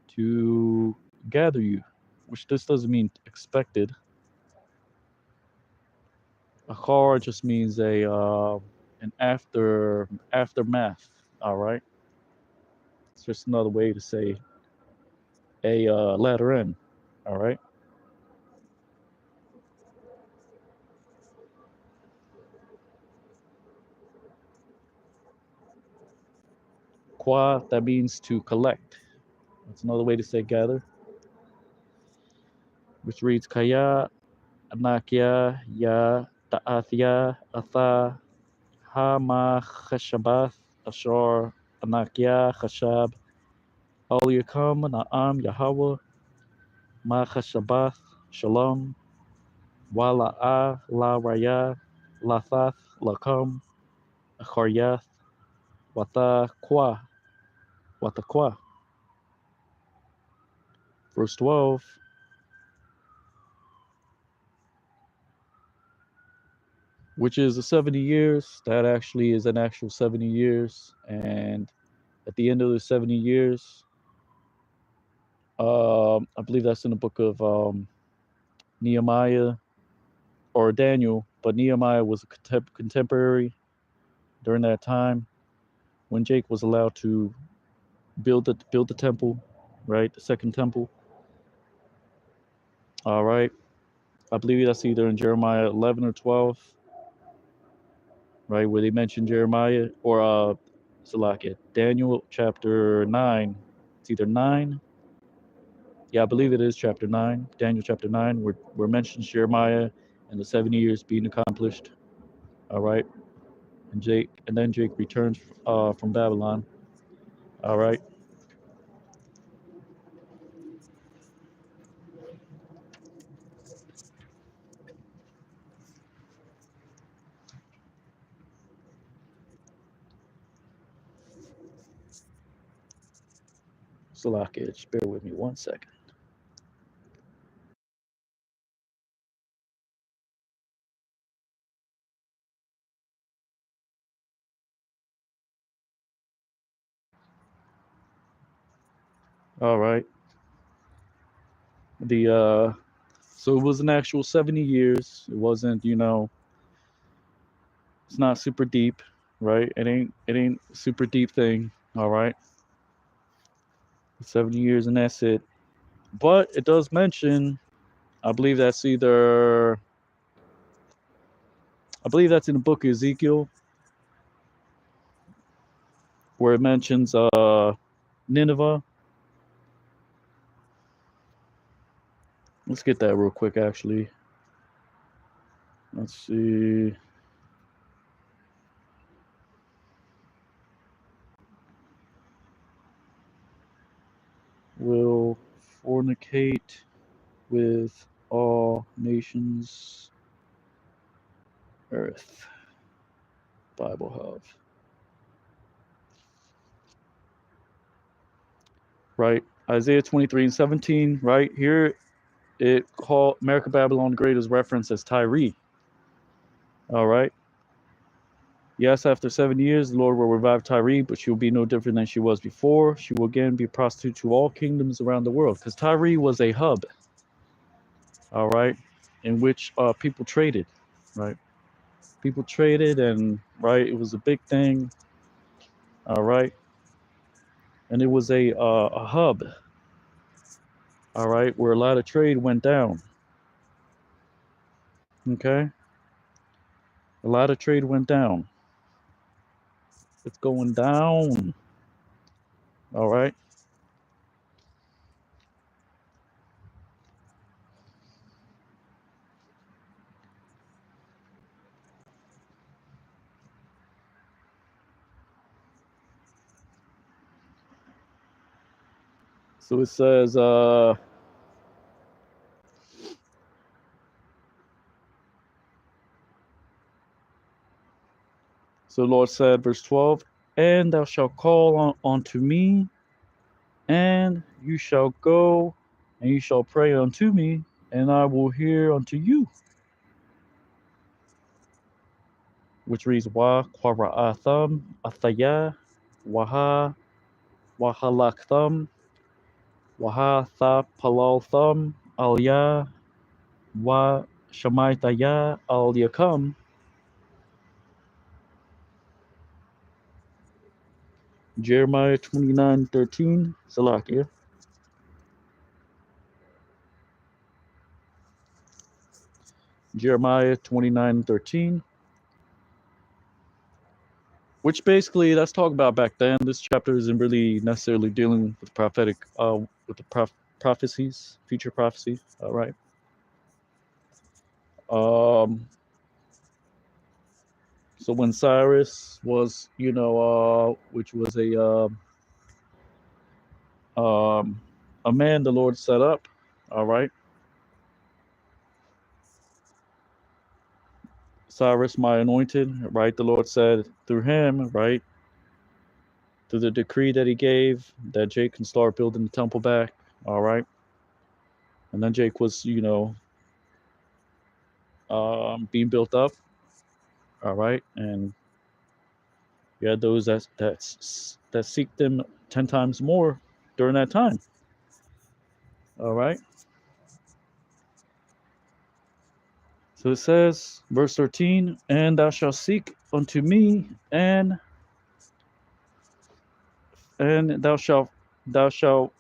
to gather you, which this doesn't mean expected. A car just means an aftermath. All right, it's just another way to say a latter end. All right, qua, that means to collect. That's another way to say gather, which reads kaya anakia ya ta'athia atha hama chashabath ashar anakia chashab al yakam na'am Yahweh ma chashabath shalom wala'a la raya lathath lakam acharyath wata kwa. Verse 12, which is the 70 years. That actually is an actual 70 years. And at the end of the 70 years, I believe that's in the book of Nehemiah or Daniel, but Nehemiah was a contemporary during that time when Jake was allowed to build the temple, right? The second temple. All right. I believe that's either in Jeremiah 11 or 12, right? Where they mention Jeremiah or Salakia, Daniel chapter 9. It's either 9. Yeah, I believe it is chapter 9, Daniel chapter 9, where mentions Jeremiah and the 70 years being accomplished. All right. And then Jake returns from Babylon. All right. Salakia, just bear with me 1 second. All right. So it was an actual 70 years. It wasn't, it's not super deep, right? It ain't a super deep thing. All right. 70 years and that's it. But it does mention, I believe that's in the book of Ezekiel, where it mentions Nineveh. Let's get that real quick actually. Let's see. Will fornicate with all nations earth. Bible Hub. Right? Isaiah 23 and 17, right? Here it called America Babylon the Great is referenced as Tyre. All right. Yes, after 7 years, the Lord will revive Tyre, but she will be no different than she was before. She will again be a prostitute to all kingdoms around the world. Because Tyre was a hub, all right, in which people traded, right? People traded, and right, it was a big thing, all right. and it was a hub, all right, where a lot of trade went down. Okay, a lot of trade went down. It's going down. All right. So it says, so the Lord said, verse 12, and thou shalt call unto me, and you shall go, and you shall pray unto me, and I will hear unto you. Which reads, Wa Kwara'atham Athaya, Waha Wahalaktham, Waha Tha Palaltham Alya, Wa Shamaitaya Al Yakam. Jeremiah 29:13, Salakia. Jeremiah 29:13, which basically that's talking about back then. This chapter isn't really necessarily dealing with prophetic, with the prophecies, future prophecy. All right. So when Cyrus was, which was a man the Lord set up, all right. Cyrus, my anointed, right? The Lord said through him, right? Through the decree that he gave, that Jake can start building the temple back, all right. And then Jake was, being built up, all right. And you had those that seek them 10 times more during that time, all right. So it says, verse 13, and thou shalt seek unto me, and thou shalt thou shalt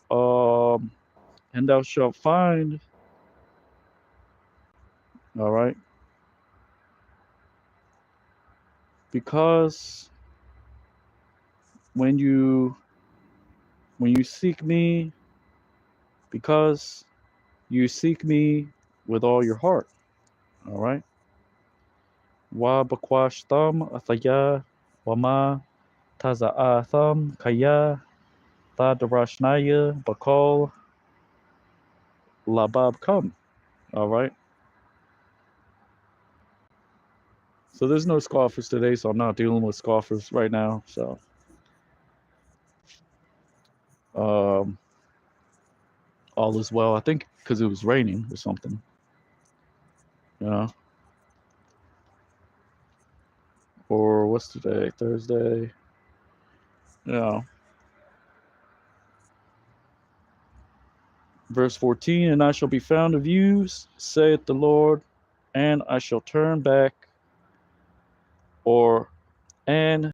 and thou shalt find, all right, because when you seek me, because you seek me with all your heart, all right. Wa bakwash thum athaya wama taza'a thum kaya tha darashnaya bakal labab come, all right. So there's no scoffers today, so I'm not dealing with scoffers right now. So um, all is well. I think because it was raining or something, you know. Or what's today? Thursday. You know. Verse 14, and I shall be found of you, saith the Lord, and I shall turn back, and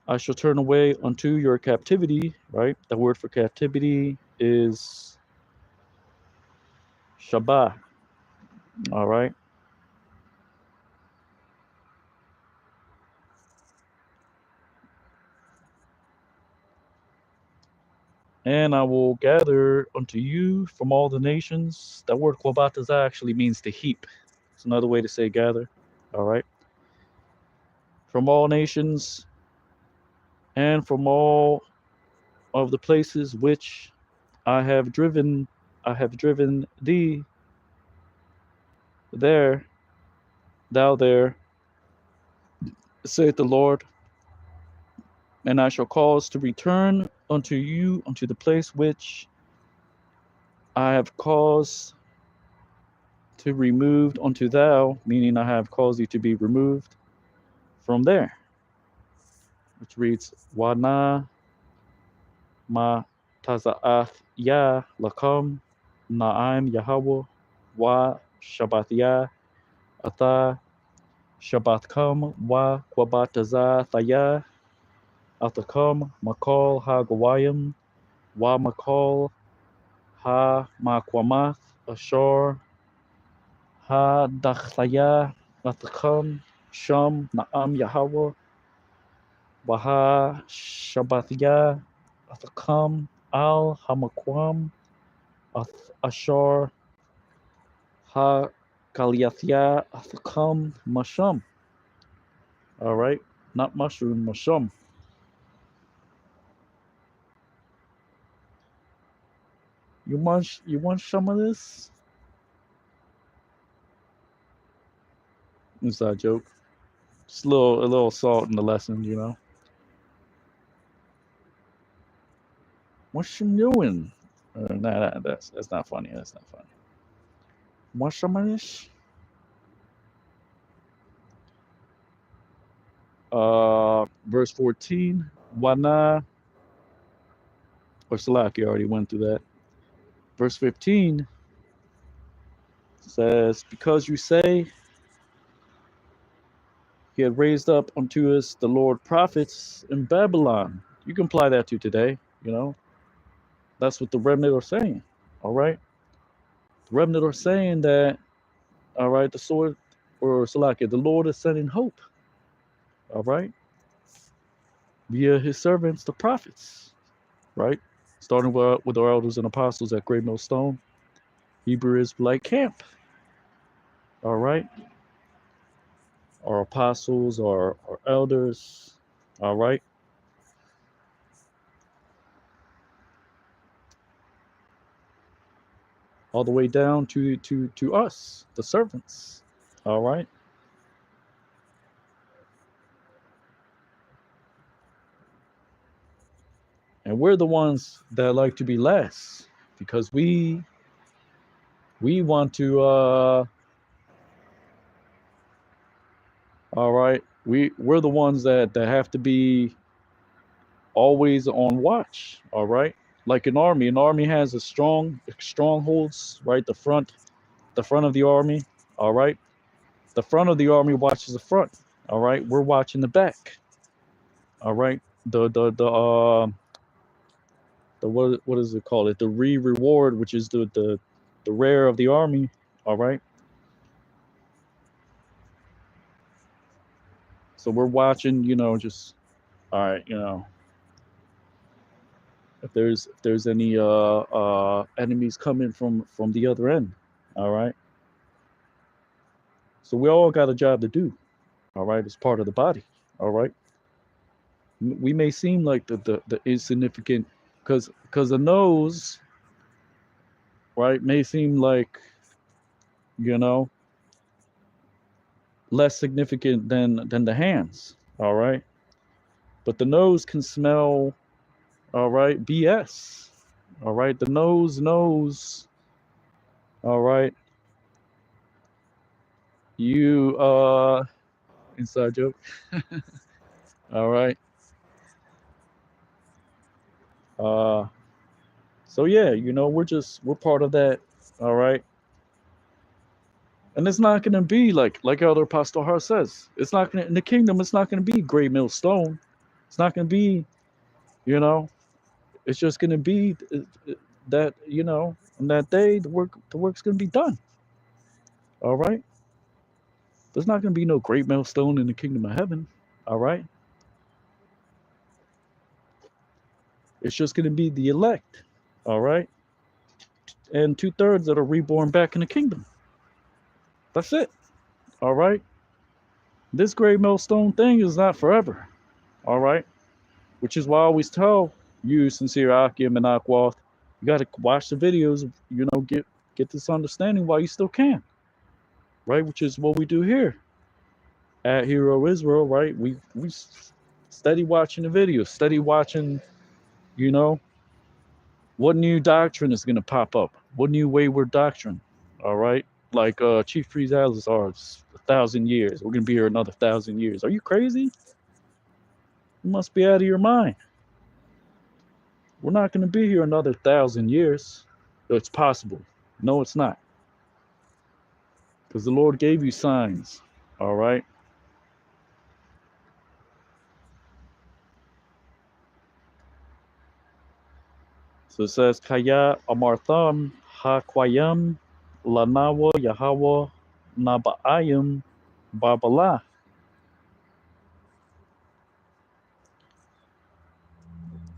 I shall turn away unto your captivity, right? The word for captivity is Shabbat, all right? And I will gather unto you from all the nations. That word Kwabatazah actually means to heap. It's another way to say gather, all right? From all nations and from all of the places which I have driven thee there, thou there, saith the Lord, and I shall cause to return unto you unto the place which I have caused to removed unto thou, meaning I have caused thee to be removed from there, which reads, Wana ma taza'ath ya lakam na'im Yahweh wa Shabbat ya atha Shabbat kam wa kwabataza thaya. Atakam, Makal, Ha-Gawayim, Wa Makal, Ha-Makwamath, Ashar, Ha-Dachlaya, Atakam, Sham, Naam, Yahweh, Waha, Shabbathia, Atakam, Al, Hamakwam, Ashar, Ha-Kaliathia, Atakam, Masham. All right, not mushroom, Masham. You want some of this? Inside joke. Just a little salt in the lesson. What's you doing? Nah, that's not funny. That's not funny. Want some of this? Verse 14. Wana or Salaki already went through that. Verse 15 says, "Because you say he had raised up unto us the Lord prophets in Babylon." You can apply that to today. That's what the remnant are saying. All right, the remnant are saying that. All right, the sword or Salaki, the Lord is sending hope. All right, via his servants, the prophets. Right, starting with our elders and apostles at Great Millstone, Hebrew Israelite camp. All right, our apostles, our elders. All right, all the way down to us, the servants. All right, and we're the ones that like to be less because we want to. All right, we're the ones that have to be always on watch. All right, like an army has a strongholds, right? The front of the army. All right, the front of the army watches the front. All right, we're watching the back. All right, the what is it called? It the reward, which is the rear of the army. All right, so we're watching. Just all right. If there's any enemies coming from the other end. All right, so we all got a job to do. All right, it's part of the body. All right, we may seem like the insignificant because the nose, right, may seem like you know less significant than the hands. All right, but the nose can smell. All right, BS. All right, the nose knows. All right, you inside joke. All right. uh so yeah, we're part of that. All right, and it's not going to be like Elder Pastor Hart says, it's not going to in the kingdom, it's not going to be gray millstone. It's not going to be, you know it's just going to be that, on that day the work's going to be done. All right, there's not going to be no great millstone in the kingdom of heaven. All right, it's just going to be the elect. All right, and 2/3 that are reborn back in the kingdom. That's it. All right, this great millstone thing is not forever. All right, which is why I always tell you, Sincere Akim and Akwath, you got to watch the videos. Get this understanding while you still can. Right, which is what we do here at Hero Israel. Right, we study watching the videos, study watching. You know what new doctrine is going to pop up? What new wayward doctrine? All right, like Chief Priest Alizar, 1,000 years. We're going to be here another 1,000 years. Are you crazy? You must be out of your mind. We're not going to be here another 1,000 years. It's possible. No, it's not. Because the Lord gave you signs. All right. So it says, Kaya Amartham Haquayam Lanawa Yahweh Nabaayim Barbala.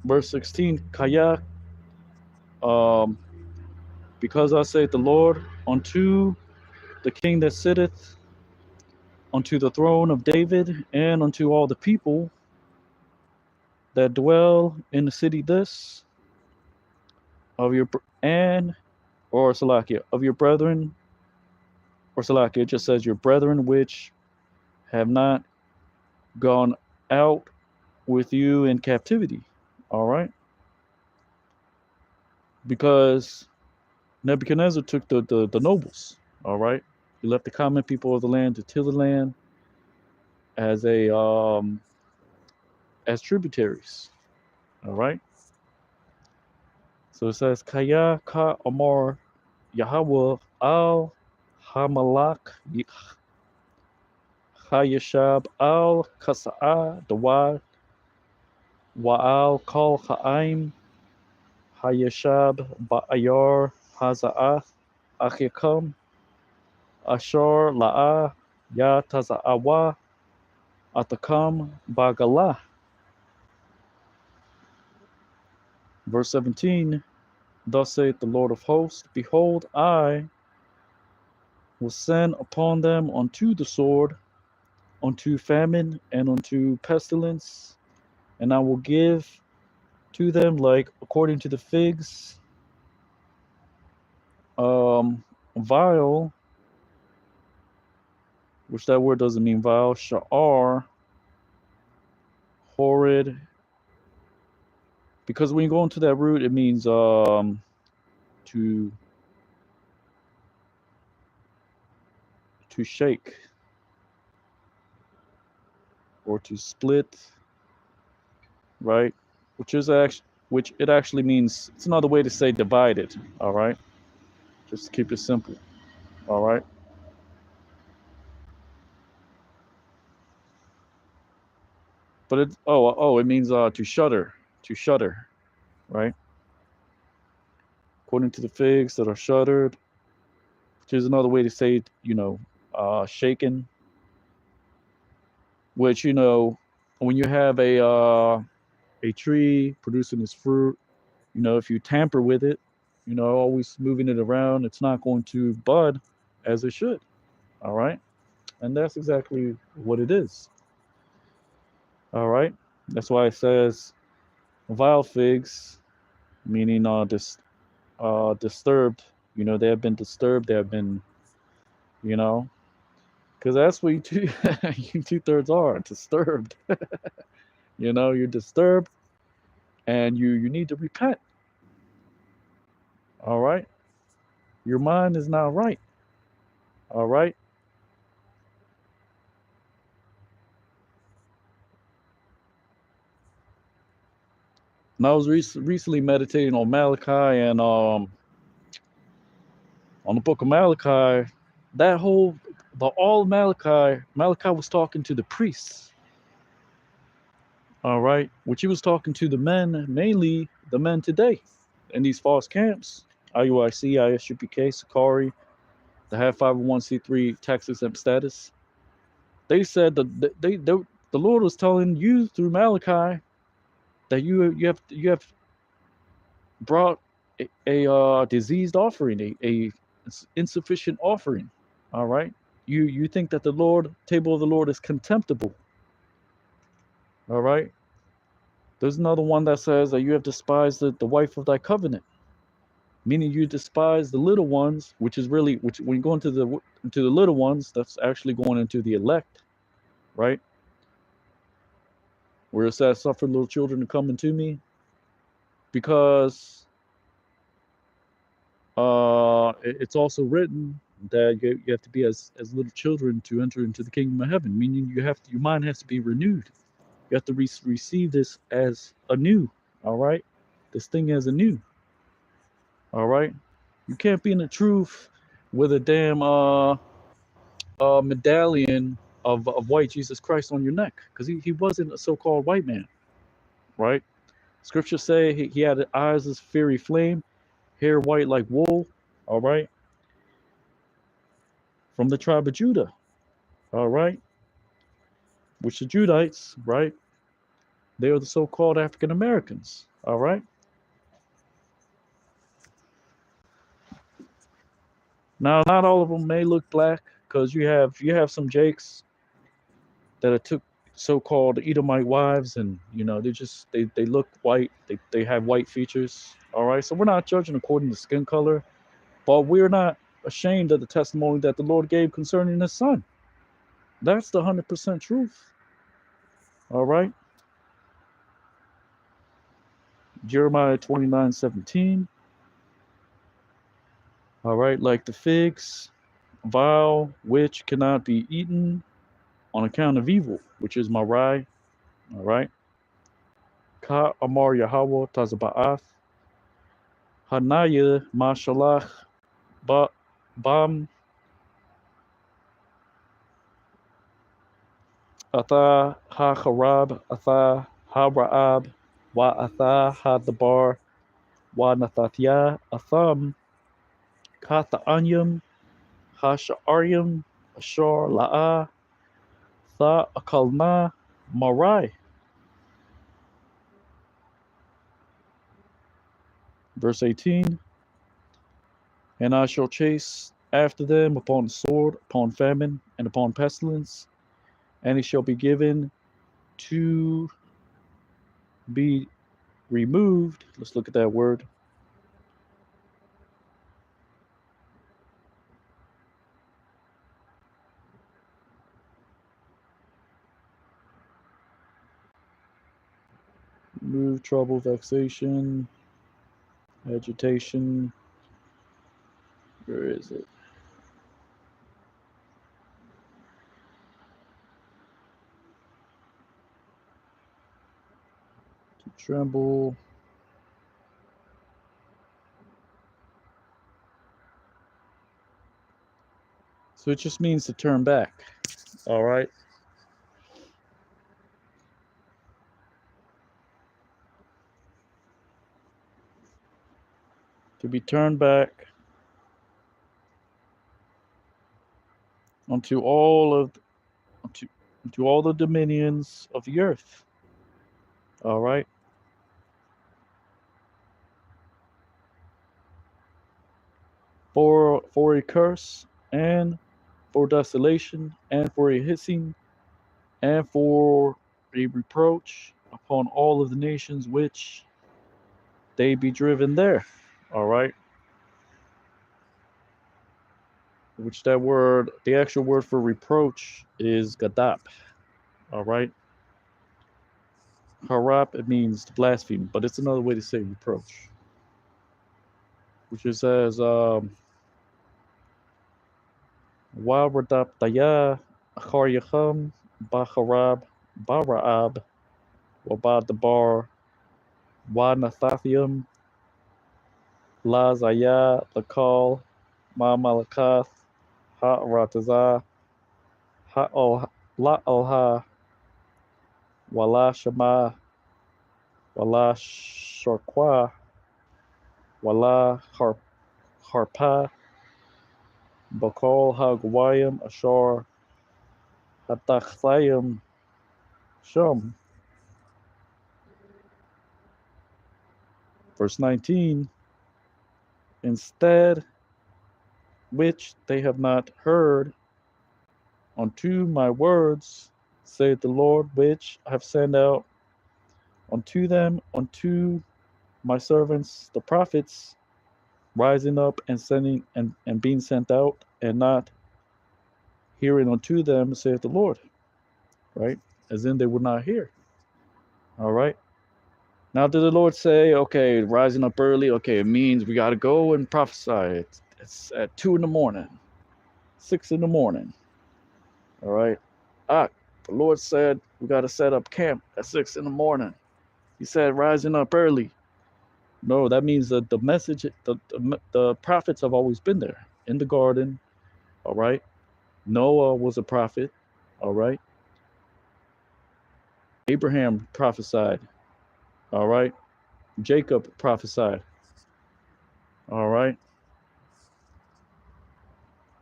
Verse 16, Kaya, um, because I say the Lord unto the king that sitteth unto the throne of David, and unto all the people that dwell in the city this, of your and or Salakia, of your brethren, or Salakia, it just says your brethren which have not gone out with you in captivity. All right, because Nebuchadnezzar took the nobles. All right, he left the common people of the land to till the land as a as tributaries. All right. So it says Kaya Ka Amar Yahweh Al Hamalak Hayashab Al Kasa'a Dawad Wa'al Kal Ha'aim Hayashab Ba'ayar Haza'ath Achikam Ashar La'a Ya Taza'awa Atakam Bagalah. Verse 17, thus saith the Lord of hosts, behold, I will send upon them unto the sword, unto famine, and unto pestilence, and I will give to them like according to the figs, vile, which that word doesn't mean vile, sha'ar, horrid, because when you go into that root, it means to shake or to split, right? Which it actually means, it's another way to say divided. All right, just keep it simple. All right. But it means to shudder, right? According to the figs that are shuddered, which is another way to say, shaken. Which when you have a tree producing its fruit, if you tamper with it, always moving it around, it's not going to bud as it should. All right, and that's exactly what it is. All right, that's why it says vile figs, meaning disturbed. They have been disturbed. They have been, because that's what you two, you 2/3 are disturbed. You're disturbed, and you need to repent. All right, your mind is not right. All right. And I was recently meditating on Malachi and on the book of Malachi. That whole the all of Malachi was talking to the priests. All right, which he was talking to the men, mainly the men today, in these false camps, IUIC, ISUPK, Sakari, that have 501c3 tax exempt status. They said that the Lord was telling you through Malachi that you have brought a diseased offering, a insufficient offering. All right, you think that the table of the Lord is contemptible. All right. There's another one that says that you have despised the wife of thy covenant, meaning you despise the little ones, which when you go into the little ones, that's actually going into the elect, right? Where it says, "Suffer little children to come unto me," because it's also written that you have to be as little children to enter into the kingdom of heaven. Meaning your mind has to be renewed. You have to receive this as anew. All right, this thing as anew. All right, you can't be in the truth with a damn medallion of white Jesus Christ on your neck, because he wasn't a so-called white man, right? Scripture say he had eyes as fiery flame, hair white like wool. All right. From the tribe of Judah. All right. Which the Judites, right? They are the so-called African Americans. All right. Now, not all of them may look black, because you have some Jakes that are took so-called Edomite wives, and they look white. They have white features. All right. So we're not judging according to skin color, but we're not ashamed of the testimony that the Lord gave concerning His Son. That's the 100% truth. All right. Jeremiah 29:17. All right. Like the figs, vile, which cannot be eaten on account of evil, which is my rye. All right. Ka Amar Yahweh Tazaba'ath. Hanaya Mashalach Ba Bam Atha Ha Harab Atha Ha Ra'ab Wa Atha Ha Dabar Wa Nathathya Atham Katha Anyam Ha Sha'aryam Ashar La'a Tha Akalna Marai. Verse 18. And I shall chase after them upon the sword, upon famine, and upon pestilence, and it shall be given to be removed. Let's look at that word. Remove, trouble, vexation, agitation. Where is it? To tremble. So it just means to turn back. All right. To be turned back unto all the dominions of the earth. All right. For a curse, and for desolation, and for a hissing, and for a reproach upon all of the nations which they be driven there. All right. Which that word, the actual word for reproach is gadap. All right. Harap, it means to blaspheme, but it's another way to say reproach. Which it says, Wa radap daya achar yacham bacharab bara'ab wa dabar wa nathathium la zaya lakal ma malakath ha rataza ha la olha wala shama wala sharqua wala harpa bakal hagwayim ashar hatachthayim shum. Verse 19. Instead, which they have not heard unto my words, saith the Lord, which I have sent out unto them, unto my servants, the prophets, rising up and sending and being sent out, and not hearing unto them, saith the Lord. Right? As in they would not hear. All right. Now did the Lord say, okay, rising up early, okay, it means we got to go and prophesy. It's at 2 in the morning, 6 in the morning. All right. The Lord said we got to set up camp at 6 in the morning. He said rising up early. No, that means that the message, the prophets have always been there in the garden. All right. Noah was a prophet. All right. Abraham prophesied. All right. Jacob prophesied. All right.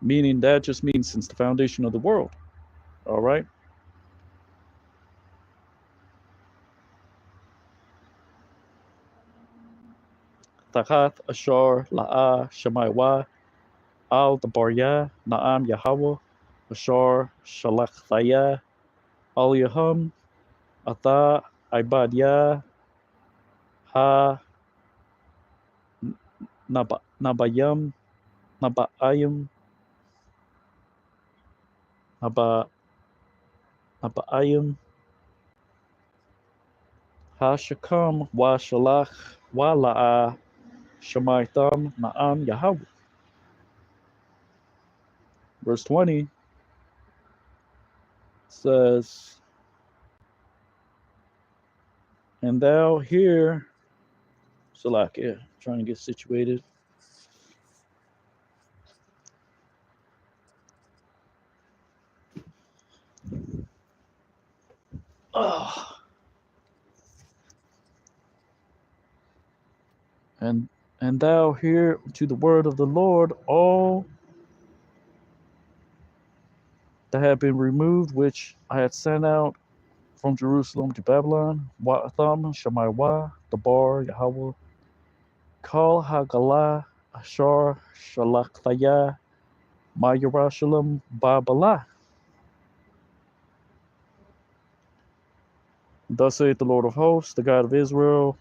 Meaning that just means since the foundation of the world. All right. Tachath Ashar La'a Shemaywa Al Dabarya Na'am Yahweh Ashar Shalachthaya Al Yaham Ata Ibadya Ha Nabayam Nabayam Naba Nabayam Ha Shakam Wa Shalach Wa La'a Shemaytham Na'am Yahweh. Verse 20 says, and thou hear, Salakia, trying to get situated. Oh. And thou hear to the word of the Lord all that have been removed, which I had sent out from Jerusalem to Babylon, Wa'atham, Shammai, Dabar, Yahweh, Kal Hagalah, Ashar, Shalachthaya, Ma Yerushalayim, Babalah. Thus saith the Lord of hosts, the God of Israel,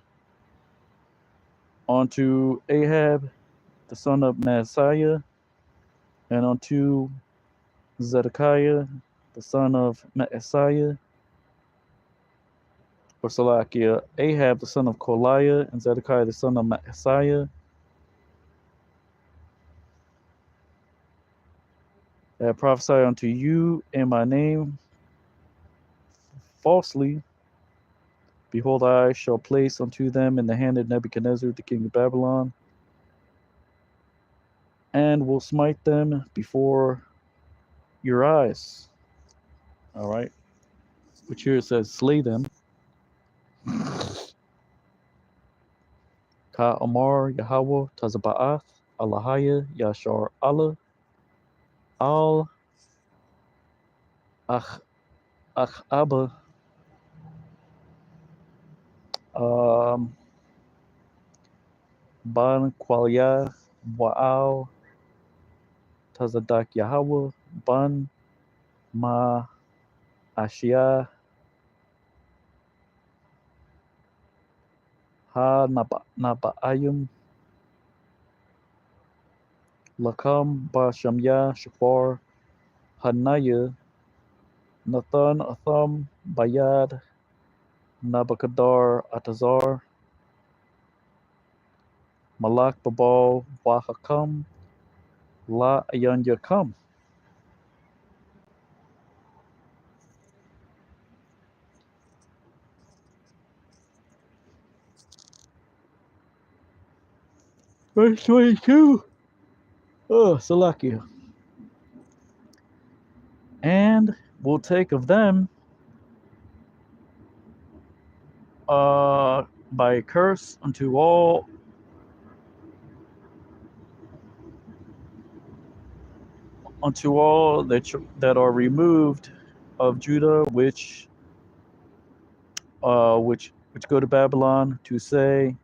unto Ahab, the son of Maaseiah, and unto Zedekiah, the son of Maaseiah, or Salakia, Ahab, the son of Koliah, and Zedekiah, the son of Maaseiah, that prophesy unto you in my name falsely. Behold, I shall place unto them in the hand of Nebuchadnezzar, the king of Babylon, and will smite them before your eyes. All right. Which here it says, slay them. Ka Amar Yahweh Tazaba'ath Alahaya Yashar Allah Al Achaba Ban Qualia Wa'al Tazadak Yahweh Ban Ma Ashia Ha Naba'ayim Lakam Ba Shamya Shafar Hanaya Nathan Atham Bayad Nabakadar Atazar Malak Babal Wahakam La Ayan Yakam. Verse 22. Oh, Salakia. And will take of them by a curse unto all that are removed of Judah, which go to Babylon, to say,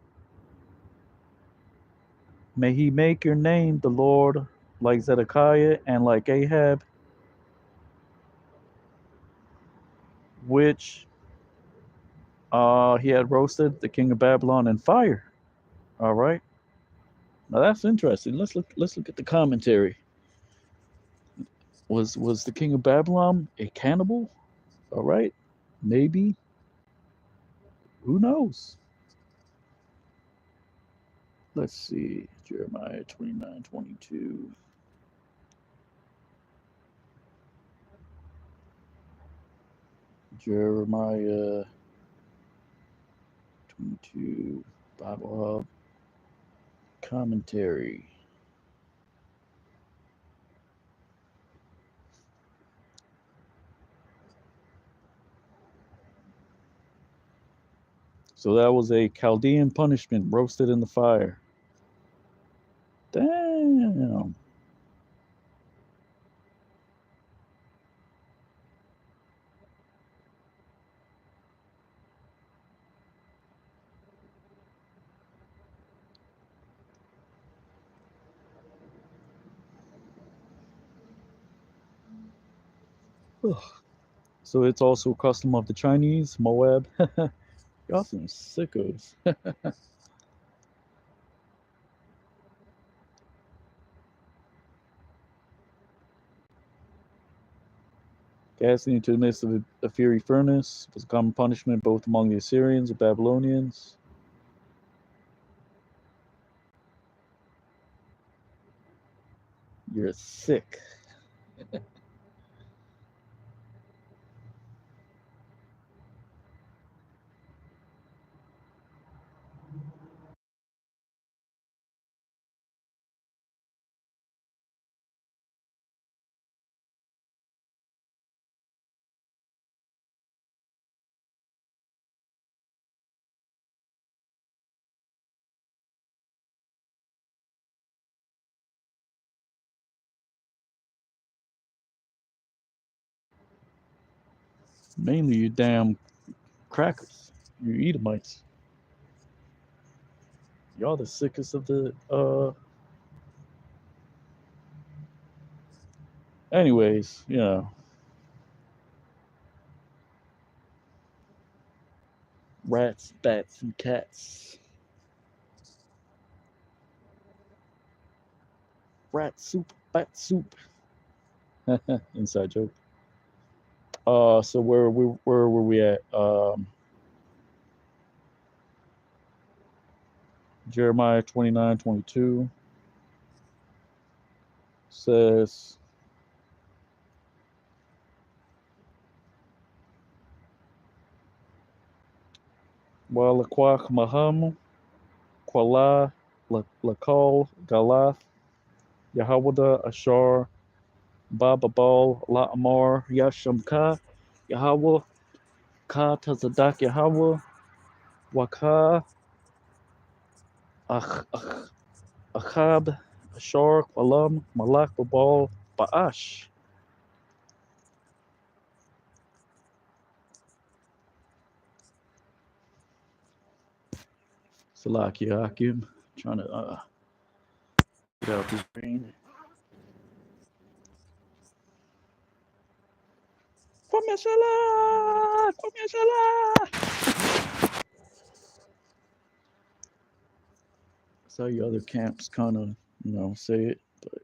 may he make your name the Lord, like Zedekiah and like Ahab, which he had roasted the king of Babylon in fire. All right. Now that's interesting. Let's look at the commentary. Was the king of Babylon a cannibal? All right. Maybe. Who knows? Let's see. Jeremiah 29:22. Jeremiah 22. Bible Hub. Commentary. So that was a Chaldean punishment, roasted in the fire. Damn. So it's also a custom of the Chinese, Moab. Y'all some sickos. Casting into the midst of a fiery furnace was a common punishment both among the Assyrians and Babylonians. You're sick. Mainly you damn crackers. You Edomites. Y'all the sickest of the anyways, you know. Rats, bats, and cats. Rat soup, bat soup. Inside joke. So where were we at? Jeremiah 29:22 says, Walakwak Maham, Kwala, Lakal, Galath, Yahawada, Ashar, Bababal, La'amar, Yashamka, Yahweh, Ka Tazadak Yahweh, Waka, Achab, Ashar, Kwalam, Malak, Babal, Ba'ash. Salaki Akim. Trying to get out this brain. Kwame That's how your other camps kind of, say it. But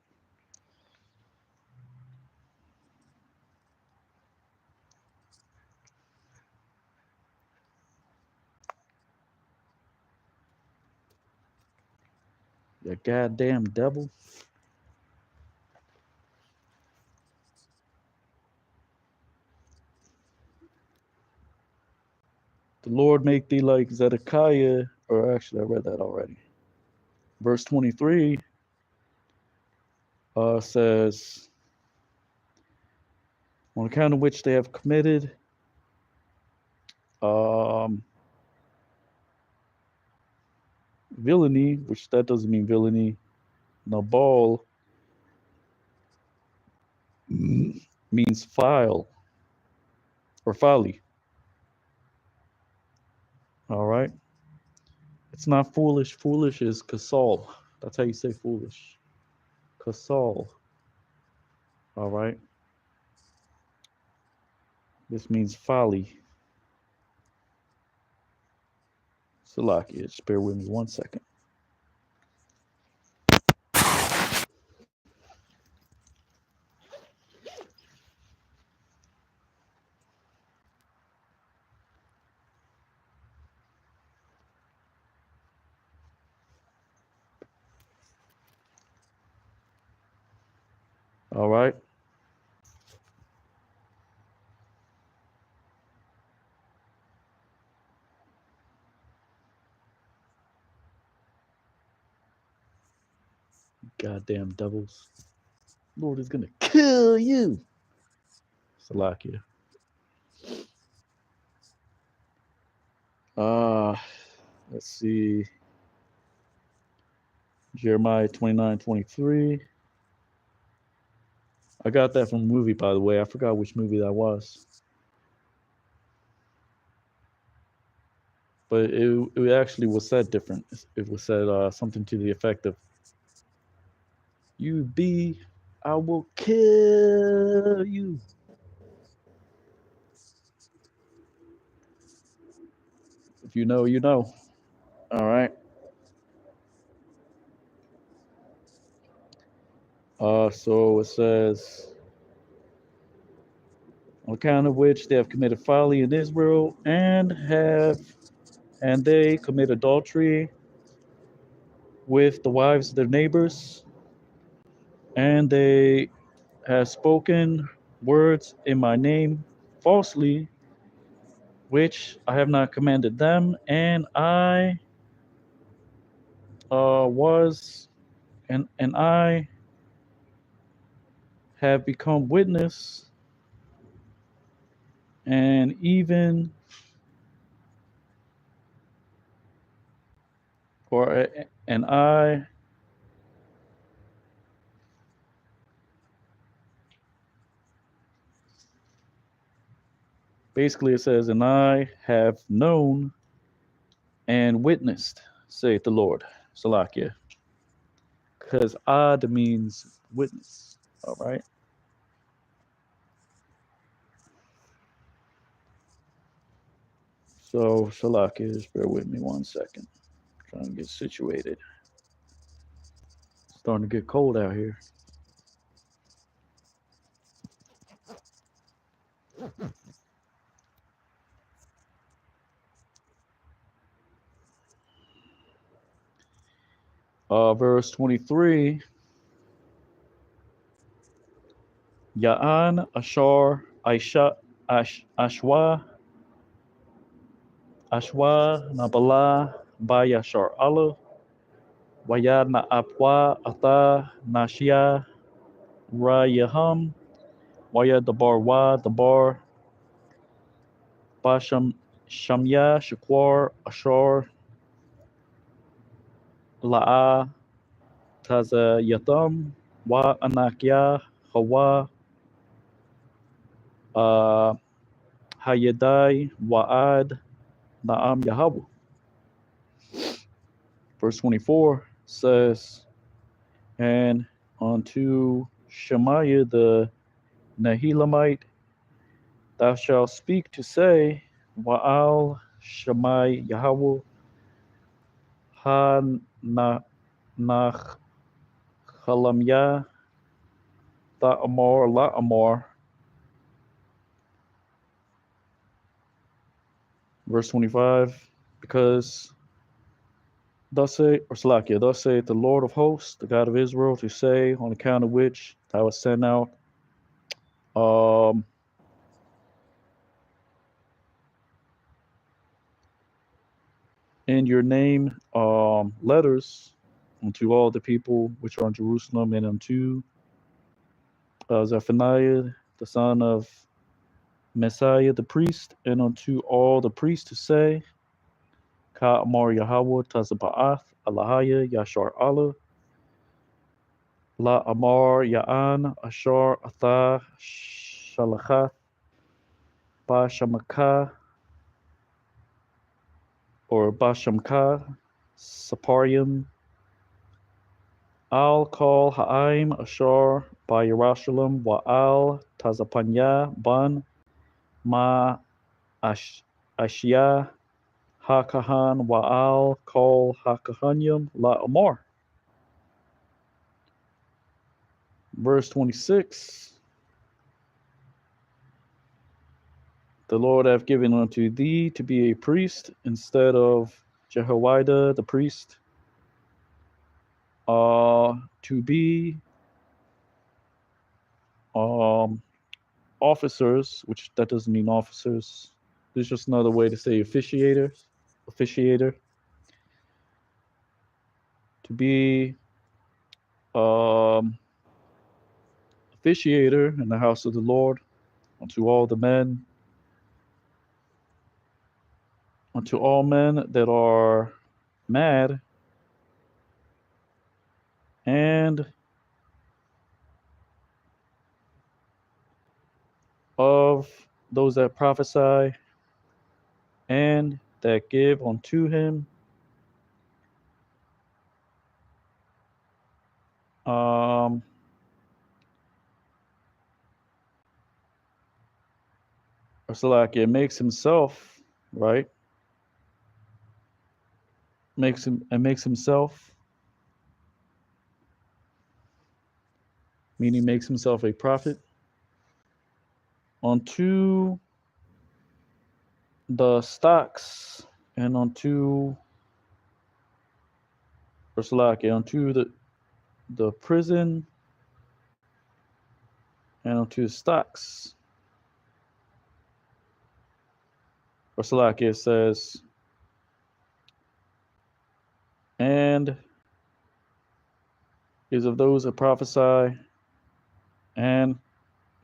you goddamn devil. The Lord make thee like Zedekiah, or actually, I read that already. Verse 23 says, on account of which they have committed um, villainy, which that doesn't mean villainy. Nabal means file or folly. All right. It's not foolish. Foolish is kasal. That's how you say foolish. Kasal. All right. This means folly. Salakia, just bear with me 1 second. All right. Goddamn devils. Lord is gonna kill you. Salakia. Let's see. Jeremiah 29:23. I got that from a movie, by the way. I forgot which movie that was. But it actually was said different. It was said something to the effect of, "You be, I will kill you." If you know, you know. All right. So it says, on account of which they have committed folly in Israel, and they commit adultery with the wives of their neighbors, and they have spoken words in my name falsely, which I have not commanded them, and I was and I have become witness, and even or and I basically it says, and I have known and witnessed, saith the Lord. Salakia. Because ad means witness. All right. So Salakia, just bear with me 1 second. Trying to get situated. Starting to get cold out here. Verse 23. Ya'an Ashar Aisha Ashwa Nabala Bayashar Allah Wayad Na Apwa Ata Nashia Rayaham Wayad Dabar Wa Dabar Basham Shamya Shakwar Ashar La'a Taza Yatam Wa Anakya Hawa uh, Hayadai Wa'ad Na'am Yahweh. Verse 24 says, and unto Shemaiah the Nehelamite thou shalt speak to say, Wa'al Shemai Yahweh Ha Nach Chalamya Ta'amor La'amor. Verse 25, because thus say, or Slakia, thus saith the Lord of hosts, the God of Israel, to say, on account of which thou hast sent out in your name letters unto all the people which are in Jerusalem, and unto Zephaniah, the son of Messiah, the priest, and unto all the priests to say, Ka Amar Yahweh Tazaba'ath Alahaya Yashar Allah La Amar Ya'an Ashar Atha Shalachat Bashamaka or Bashamka Saparium Al Kal Ha'im Ashar by Yerushalayim Wa'al Tazapanya Ban Ma Ashia Hakahan Wa'al Kal Hakahanyam La Amar. Verse 26. The Lord hath given unto thee to be a priest instead of Jehoiada the priest, to be officers, which that doesn't mean officers. It's just another way to say officiator. To be officiator in the house of the Lord unto all the men unto all men that are mad, and of those that prophesy, and that give unto him um or so like it makes himself, right, makes himself, meaning makes himself a prophet unto the stocks, and unto or so like unto the prison, and unto the stocks. Or so like it says, and is of those that prophesy, and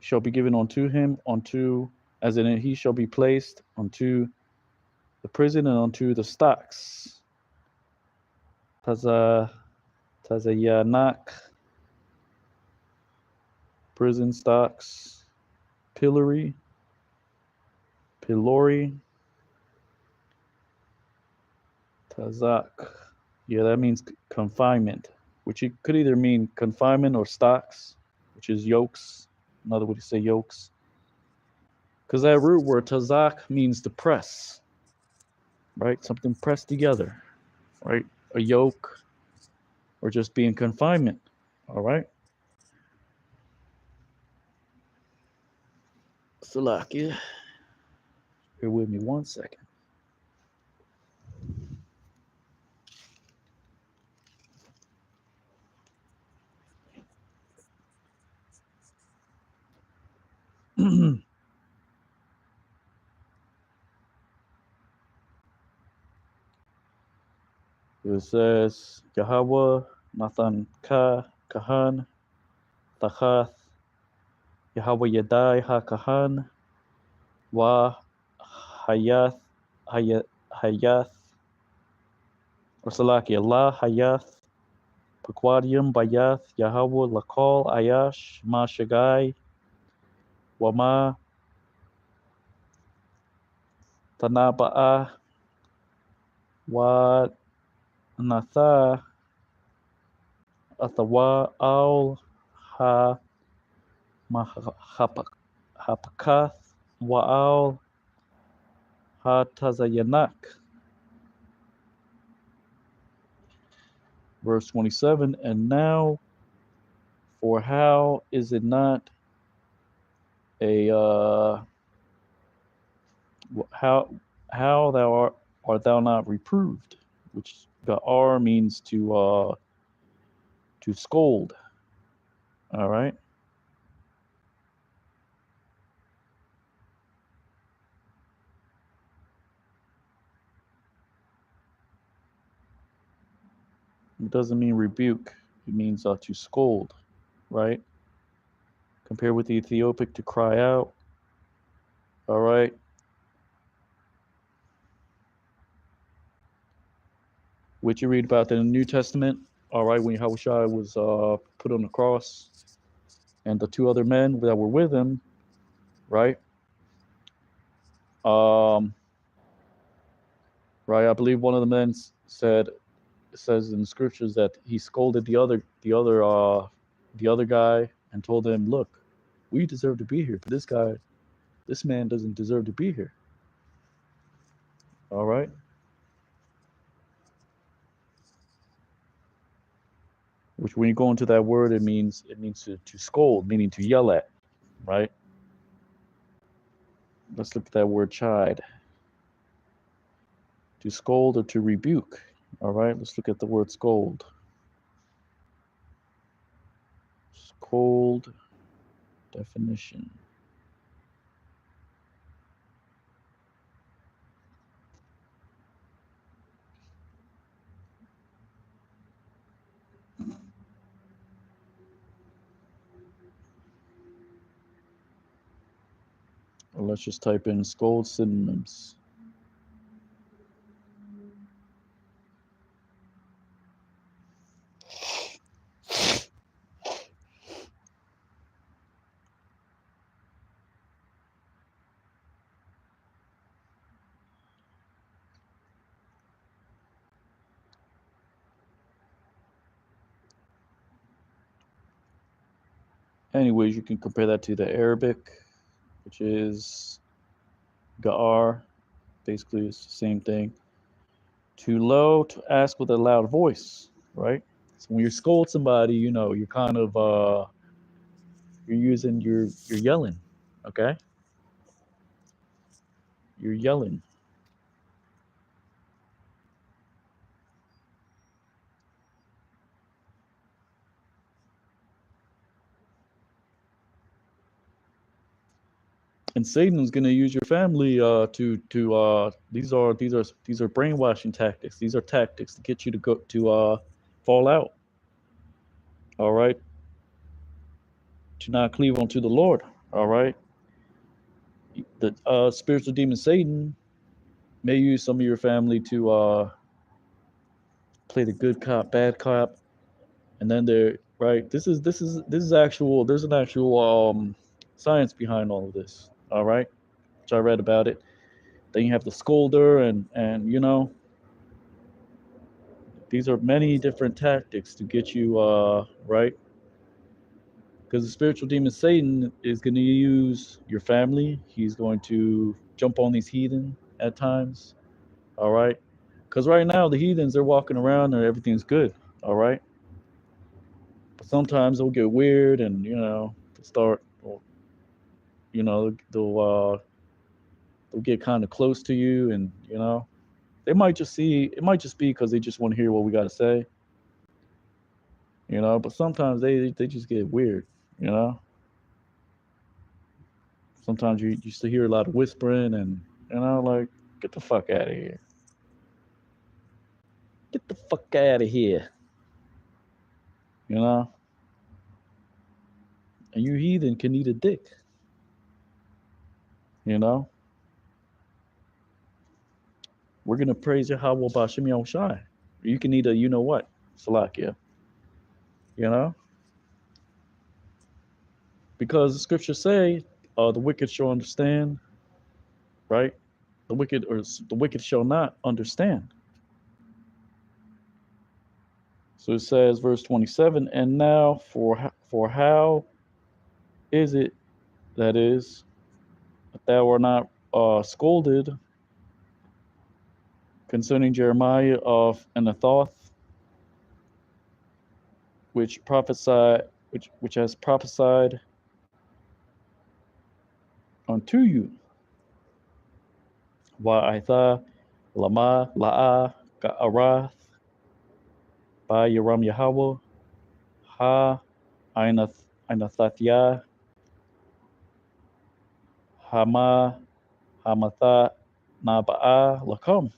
shall be given unto him, unto, as in he shall be placed unto the prison and unto the stocks. Tazayanak, prison stocks, pillory, tazak. Yeah, that means confinement, which it could either mean confinement or stocks, which is yokes. Another way to say yokes. Because that root word tazak means to press, right? Something pressed together, right? A yoke, or just be in confinement, all right? Salakia, bear with me 1 second. It says Yahweh, Nathan Ka, Kahan, Tachath, Yahweh Yadai HaKahan, Wa Hayath, Hayath, or Salakia, La Hayath, Pequadium Bayath, Yahweh Lakal, Ayash, Ma Shagai, Wama, Tanaba'ah, Wa Natha, Athawa, Al, Ha, Hapakath, Wa'al, Ha Tazayanak. Verse 27, and now, for how is it not a how thou art thou not reproved? Which ga'ar means to scold. All right. It doesn't mean rebuke. It means to scold, right? Compared with the Ethiopic, to cry out. All right. Which you read about in the New Testament. All right, when Yahushua was put on the cross, and the two other men that were with him, right? Right. I believe one of the men said, it says in the scriptures that he scolded the other guy and told him, "Look, we deserve to be here, but this man doesn't deserve to be here." All right. Which, when you go into that word, it means to scold, meaning to yell at, right? Let's look at that word chide. To scold or to rebuke. All right. Let's look at the word scold. Scold definition. Or let's just type in scold synonyms. Anyways, you can compare that to the Arabic, which is Ga'ar. Basically, it's the same thing. Too low, to ask with a loud voice, right? So when you scold somebody, you're kind of you're yelling, okay? You're yelling. And Satan is going to use your family to these are brainwashing tactics. These are tactics to get you to go to fall out. All right, to not cleave unto the Lord. All right, the spiritual demon Satan may use some of your family to play the good cop, bad cop, and then they're right. This is actual. There's an actual science behind all of this. All right, which I read about it. Then you have the scolder, and these are many different tactics to get you right. Because the spiritual demon Satan is going to use your family. He's going to jump on these heathen at times. All right. Because right now the heathens, they're walking around and everything's good. All right. But sometimes they'll get weird and they'll start. They'll get kind of close to you, and they might just see. It might just be because they just want to hear what we got to say. But sometimes they just get weird. You know. Sometimes you used to hear a lot of whispering, and like, get the fuck out of here. Get the fuck out of here. You know? And you heathen can eat a dick. You know? We're gonna praise Yahweh Bashim Yahushai. You can eat a you know what, Salakia. You know? Because the scriptures say, the wicked shall understand, right? The wicked shall not understand. So it says, verse 27, and now for how is it that is that thou art not scolded concerning Jeremiah of Anathoth, which has prophesied unto you. Wa'itha lama la'a ka'arath by Yeram Yahweh ha Ainathathya hama hamatha naba'a lakum.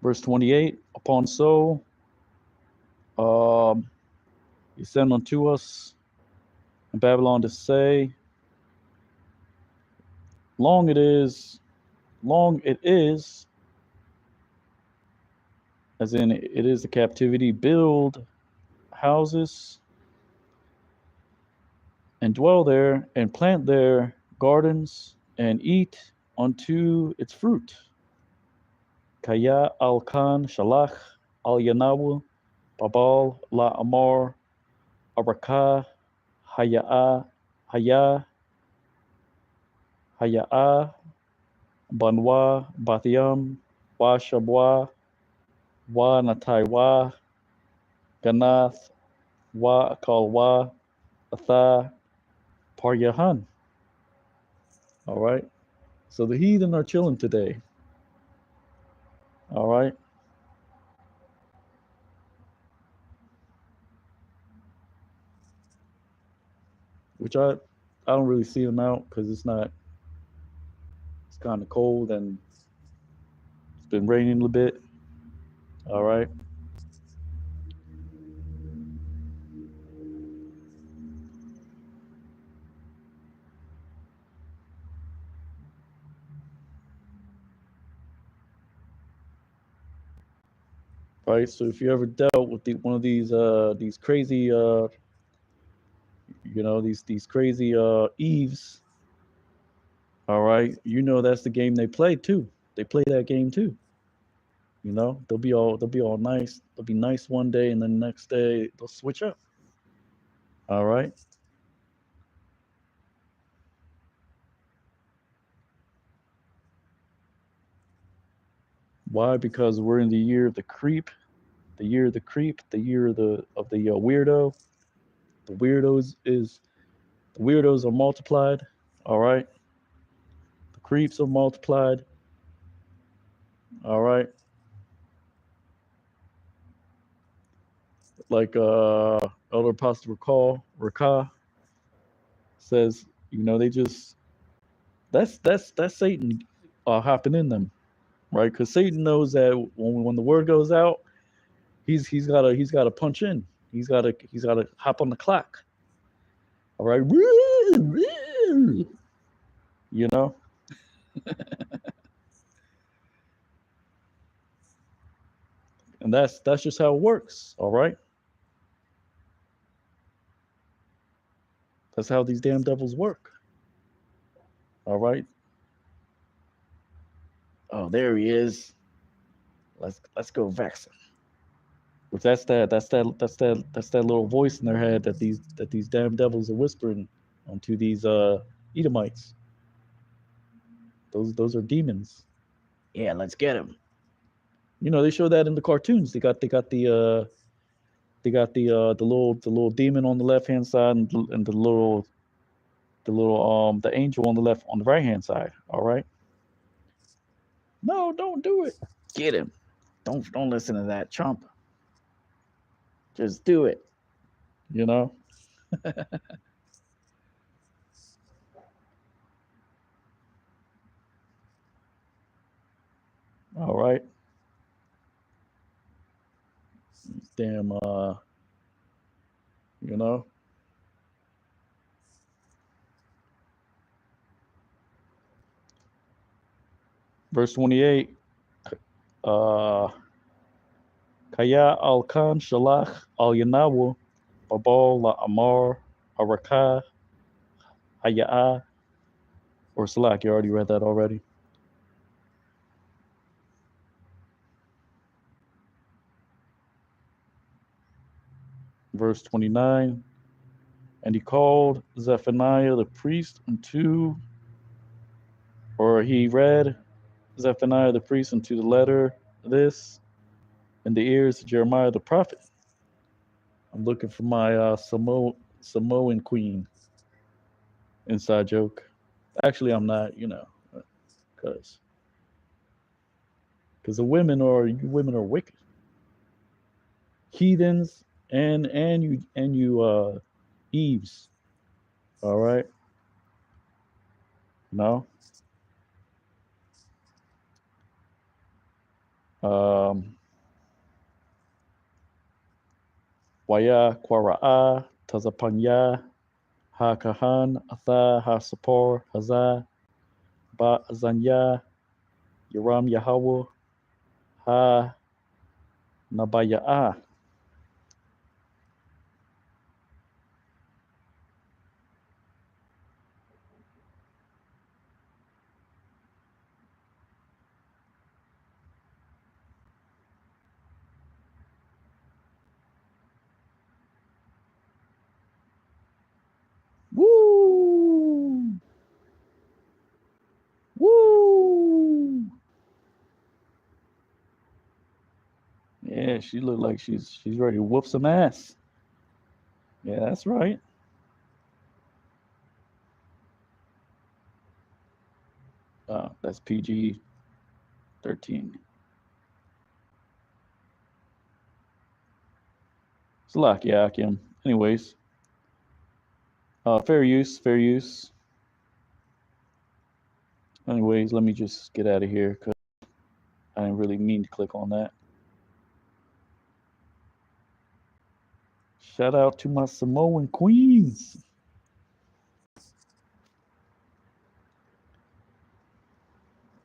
Verse 28, upon so he sent unto us in Babylon to say, long it is, as in it is the captivity, build houses and dwell there and plant there gardens and eat unto its fruit. Kaya al Khan Shalach al Yanawu Babal La Amar Araka Haya'a Haya Haya'a Banwa Bathiam Wa Shabwa Wa Nataiwa Ganath Wa Akalwa Atha Paryahan. All right. So the heathen are chilling today. All right. Which I don't really see them out because it's kind of cold and it's been raining a bit. All right. Right. So if you ever dealt with one of these crazy these crazy Eves, all right, that's the game they play too. They play that game too. You know, they'll be all nice. They'll be nice one day, and then the next day they'll switch up. All right. Why? Because we're in the year of the creep, the year of the creep, the year of the weirdo. The weirdos are multiplied. All right. The creeps are multiplied. All right. Like Elder Apostle Rakah says, they just that's Satan hopping in them, right? Because Satan knows that when the word goes out, he's gotta punch in. He's gotta hop on the clock. All right, you know, and that's just how it works. All right, that's how these damn devils work. All right. Oh, there he is. Let's go vex him. Which that's that little voice in their head that these damn devils are whispering onto these Edomites. Those are demons. Yeah, let's get him. They show that in the cartoons. They got the little demon on the left hand side, and the angel on the right hand side. All right. No, don't do it. Get him. Don't listen to that chump. Just do it. You know. All right. Damn. You know. Verse 28. Uh, Kaya al Khan Shalach al Yanawu Babal la Amar Arakah Haya'a or Salak. You already read that already. Verse 29. And he called Zephaniah the priest or he read Zephaniah the priest unto the letter this in the ears of Jeremiah the prophet. I'm looking for my Samoan queen inside joke. Actually, I'm not, because the women are wicked, heathens, and you Eves. All right, no. Um, Waya Kwara'a Tazapanya Ha Kahan Atha Ha Sapor Haza Ba Zanya Yaram Yahweh Ha Nabaya'a. Woo! Woo! Yeah, she looked like she's ready to whoop some ass. Yeah, that's right. That's PG-13. Salak Yakim. Anyways, fair use, fair use. Anyways, let me just get out of here because I didn't really mean to click on that. Shout out to my Samoan queens.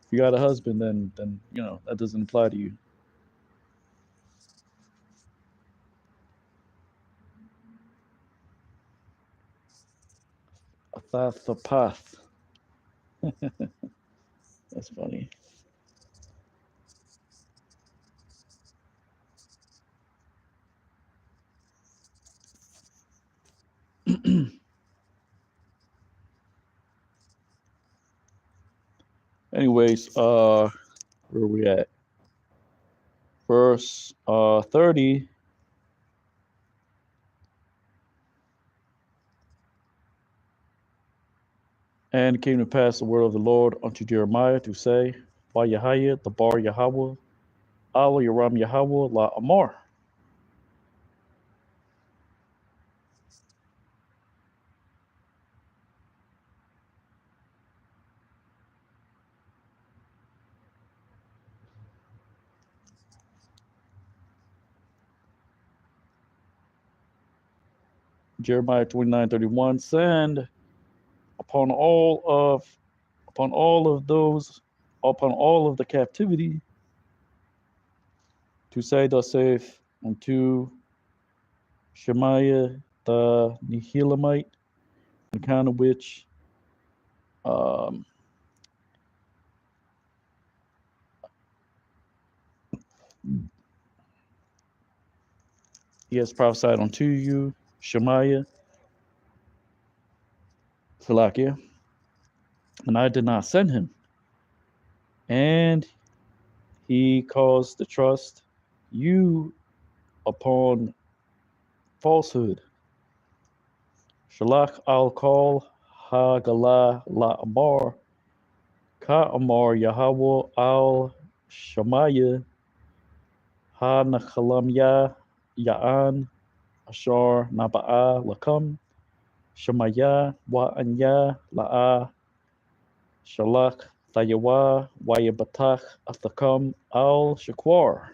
If you got a husband, then that doesn't apply to you. Athathapath. That's funny. Anyways, where are we at? Verse 30. And it came to pass the word of the Lord unto Jeremiah to say, Why Yahweh, the bar Yahweh, Al Yaram Yahweh, La Amar. Jeremiah 29:31. Send upon all of upon all of those upon all of the captivity to say, thus saith unto Shemaiah the Nehelamite, on account of which um, he has prophesied unto you, Shemaiah, Salakia, and I did not send him. And he caused to trust you upon falsehood. Shalach al kol hagalah la amar ka amar Yahweh al Shemaiah ha nachalamya ya'an ashar naba'a lakam Shemaiah wa anya la'a shalach tayawa wayabatach athakam al shakwar.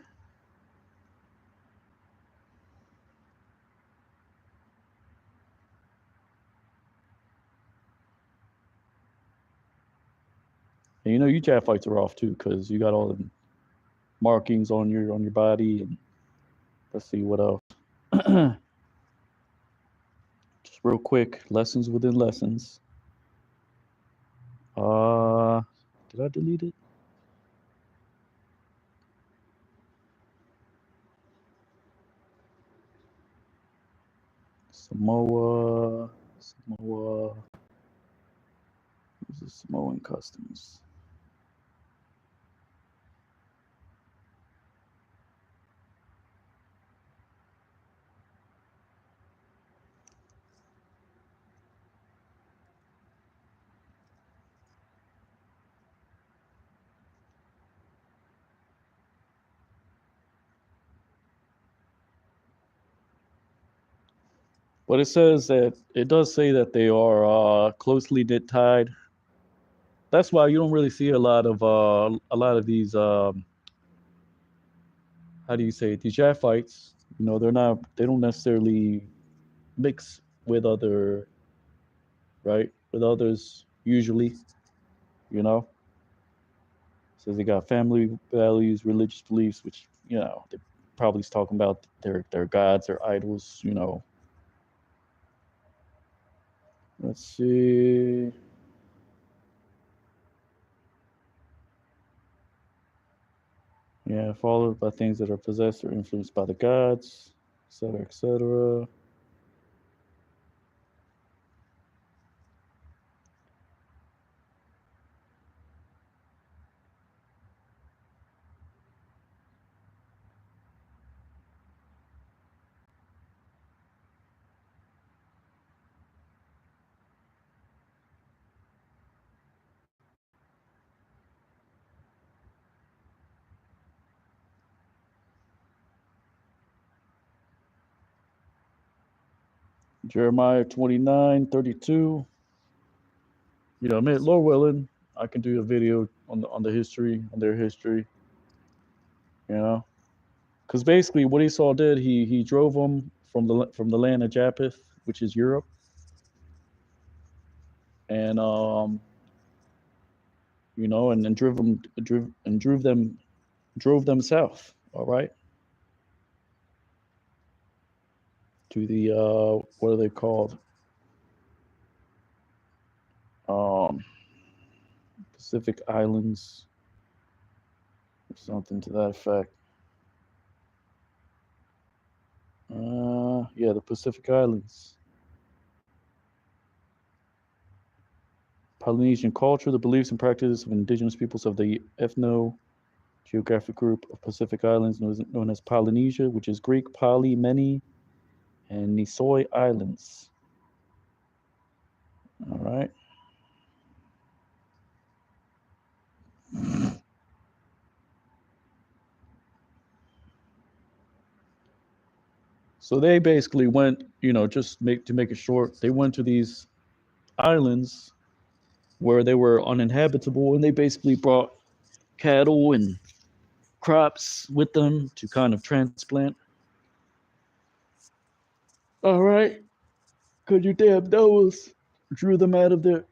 And you know you Japhites are off too, because you got all the markings on your body. And let's see what else. Just real quick, lessons within lessons. Uh, did I delete it? Samoa. Who's the Samoan customs? But it says that it does say that they are closely knit tied. That's why you don't really see a lot of these how do you say it? These Japhites. You know, they don't necessarily mix with other right with others usually. You know, says they got family values, religious beliefs, which they probably is talking about their gods, their idols. You know, let's see. Yeah, followed by things that are possessed or influenced by the gods, etc., etc. Jeremiah 29:32. Man, Lord willing, I can do a video on the history, on their history. You know, because basically what Esau did, he drove them from the land of Japheth, which is Europe, and and then drove them south. All right, to the what are they called? Um, Pacific Islands, or something to that effect. Yeah, the Pacific Islands. Polynesian culture, the beliefs and practices of indigenous peoples of the ethno-geographic group of Pacific Islands known as Polynesia, which is Greek, Poly, many, and Nisoi Islands. All right. So they basically went, to make it short, they went to these islands where they were uninhabitable, and they basically brought cattle and crops with them to kind of transplant. All right, because you damn devils drew them out of their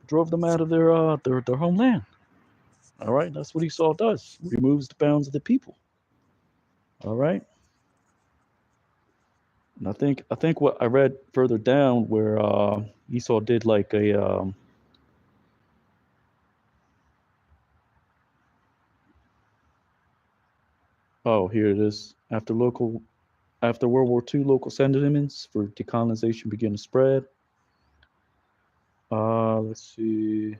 drove them out of their homeland. All right, that's what Esau does. Removes the bounds of the people. All right. And I think what I read further down where Esau did like a oh, here it is. After World War II, local sentiments for decolonization began to spread. Let's see.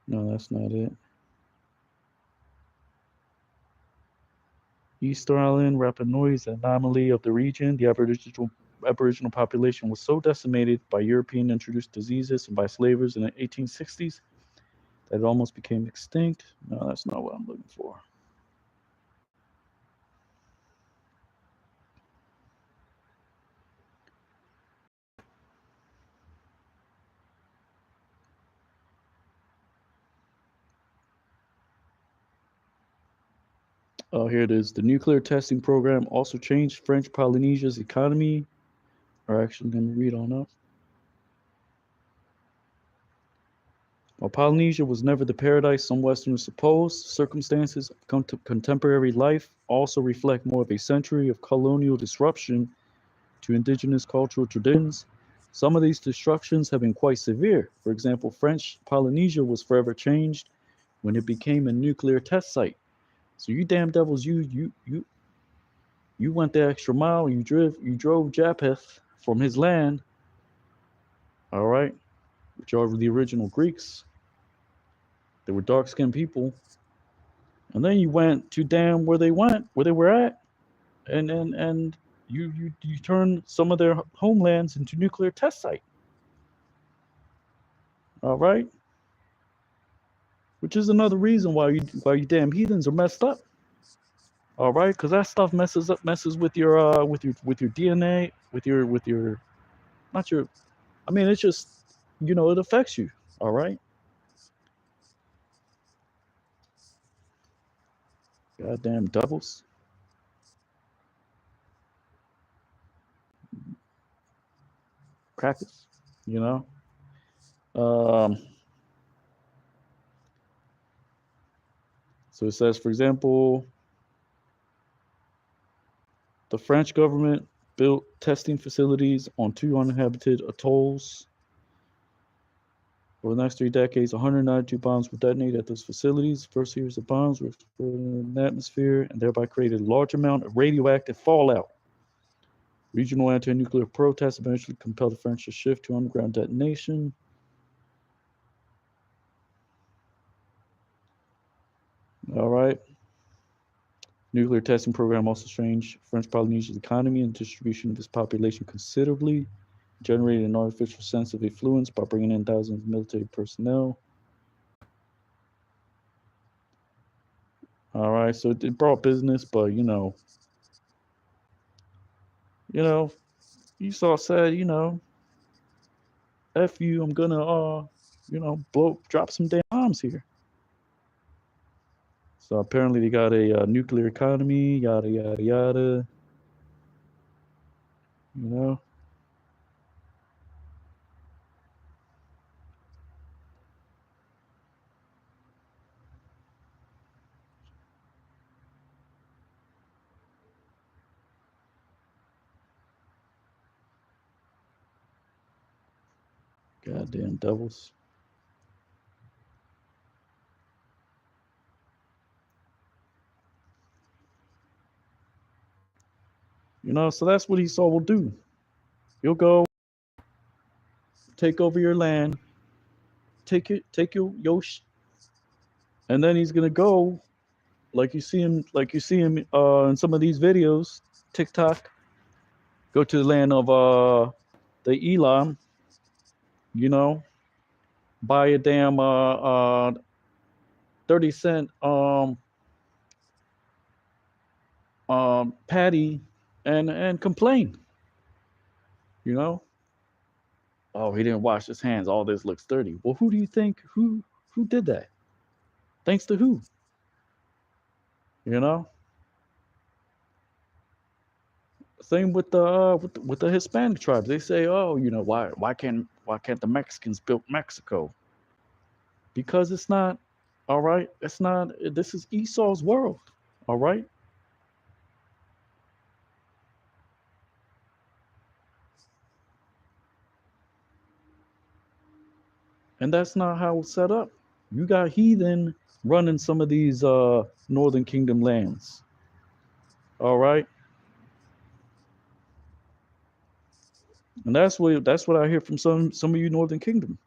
No, that's not it. Easter Island, Rapa Nui is an anomaly of the region. The Aboriginal population was so decimated by European introduced diseases and by slavers in the 1860s that it almost became extinct. No, that's not what I'm looking for. Oh, here it is. The nuclear testing program also changed French Polynesia's economy. We're actually going to read on up. While Polynesia was never the paradise some Westerners suppose, circumstances of contemporary life also reflect more of a century of colonial disruption to indigenous cultural traditions. Some of these disruptions have been quite severe. For example, French Polynesia was forever changed when it became a nuclear test site. So you damn devils, you went the extra mile. You drove Japheth from his land. All right, which are the original Greeks. They were dark-skinned people, and then you went to damn where they were at, and you turned some of their homelands into nuclear test site. All right, which is another reason why you damn heathens are messed up. All right, because that stuff messes with your DNA, with your not your. I mean, it's just it affects you. All right, goddamn devils, crackers. You know. Um, so it says, for example, the French government built testing facilities on 2 uninhabited atolls. Over the next 3 decades, 192 bombs were detonated at those facilities. The first series of bombs were exploded in the atmosphere and thereby created a large amount of radioactive fallout. Regional anti-nuclear protests eventually compelled the French to shift to underground detonation. All right. Nuclear testing program also changed French Polynesia's economy and distribution of its population considerably, generated an artificial sense of influence by bringing in thousands of military personnel. All right, so it brought business, but you know, Esau said, "F you, I'm gonna, drop some damn bombs here." So apparently they got a nuclear economy, yada yada yada. You know, goddamn devils. So that's what Esau will do. He'll go take over your land, take your and then he's gonna go like you see him in some of these videos, TikTok, go to the land of the Elam, you know, buy a damn 30 cent patty and complain, you know. Oh, he didn't wash his hands. All this looks dirty. Well, who do you think who did that? Thanks to who? You know. Same with the Hispanic tribes. They say, oh, you know, why can't the Mexicans build Mexico? Because it's not all right. It's not. This is Esau's world. All right. And that's not how it's set up. You got heathen running some of these Northern Kingdom lands. All right. And that's what I hear from some of you Northern Kingdom.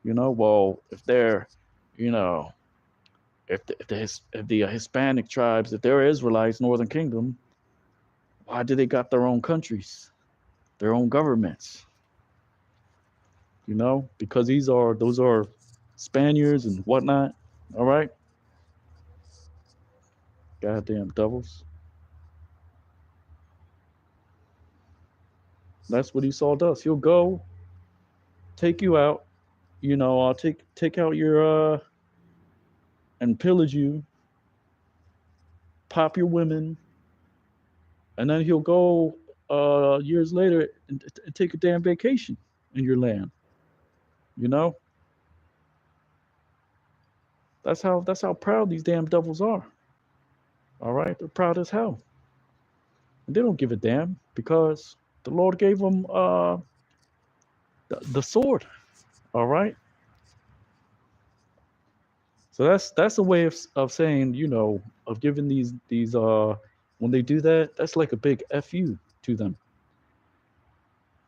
You know, well, if they're, you know, if the Hispanic tribes, if they're Israelites, Northern Kingdom, why do they got their own countries, their own governments? You know, because those are Spaniards and whatnot. All right, goddamn devils. That's what Esau does. He'll go take you out. You know, I'll take out your and pillage you, pop your women, and then he'll go years later and take a damn vacation in your land. You know, that's how proud these damn devils are. All right, they're proud as hell, and they don't give a damn because the Lord gave them the sword. All right, so that's a way of saying, you know, of giving these when they do that, that's like a big fu to them.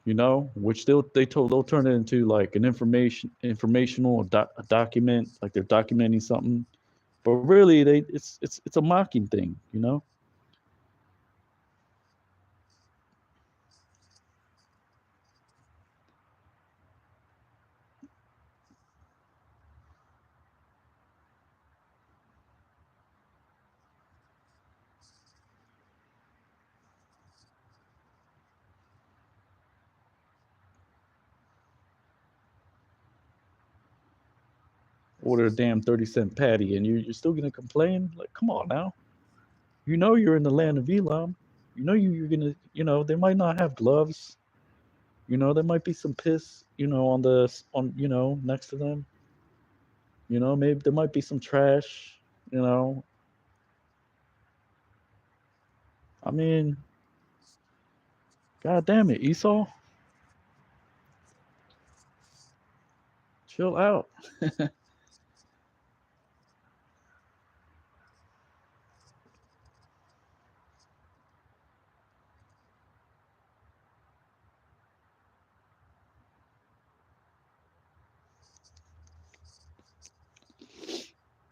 You know, which they'll turn it into like an informational a document, like they're documenting something, but really it's a mocking thing, you know. Order a damn 30 cent patty and you're still gonna complain? Like, come on now. You know you're in the land of Elam. You know you're gonna, you know, they might not have gloves. You know, there might be some piss, you know, on you know, next to them. You know, maybe there might be some trash, you know. I mean, god damn it, Esau, chill out.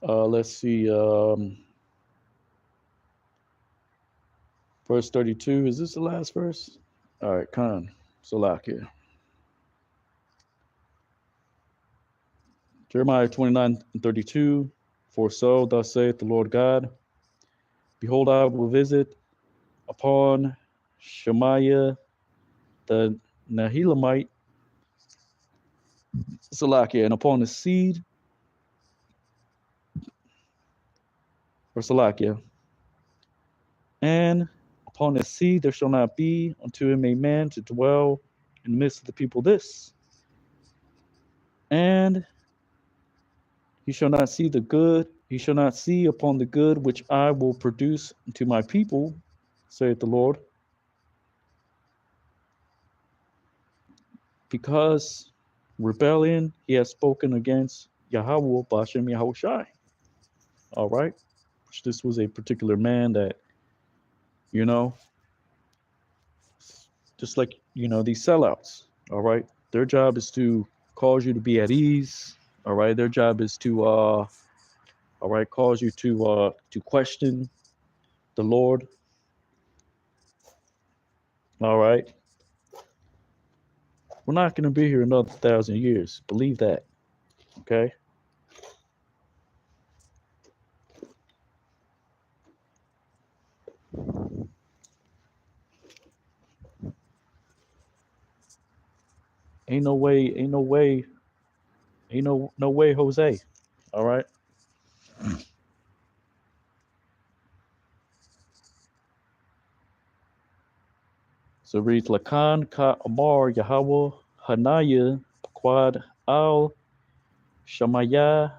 Let's see. Verse 32. Is this the last verse? All right, Khan. Salakia. Jeremiah 29:32. For so thus saith the Lord God, behold, I will visit upon Shemaiah the Nahilamite, Salakia, and upon his seed, or Salakia, and upon his seed there shall not be unto him a man to dwell in the midst of the people this, and he shall not see the good, he shall not see upon the good which I will produce to my people, saith the Lord, because rebellion he has spoken against Yahweh Bashem Yahushai. All right. Which this was a particular man that, you know, just like, you know, these sellouts. All right. Their job is to cause you to be at ease. All right. Their job is to all right, cause you to question the Lord. All right. We're not going to be here another 1,000 years. Believe that. Okay. Ain't no way. Ain't no way. Ain't no way, Jose. All right. So it reads Lakan ka Amar Yahweh Hanaya Quad Al Shamaya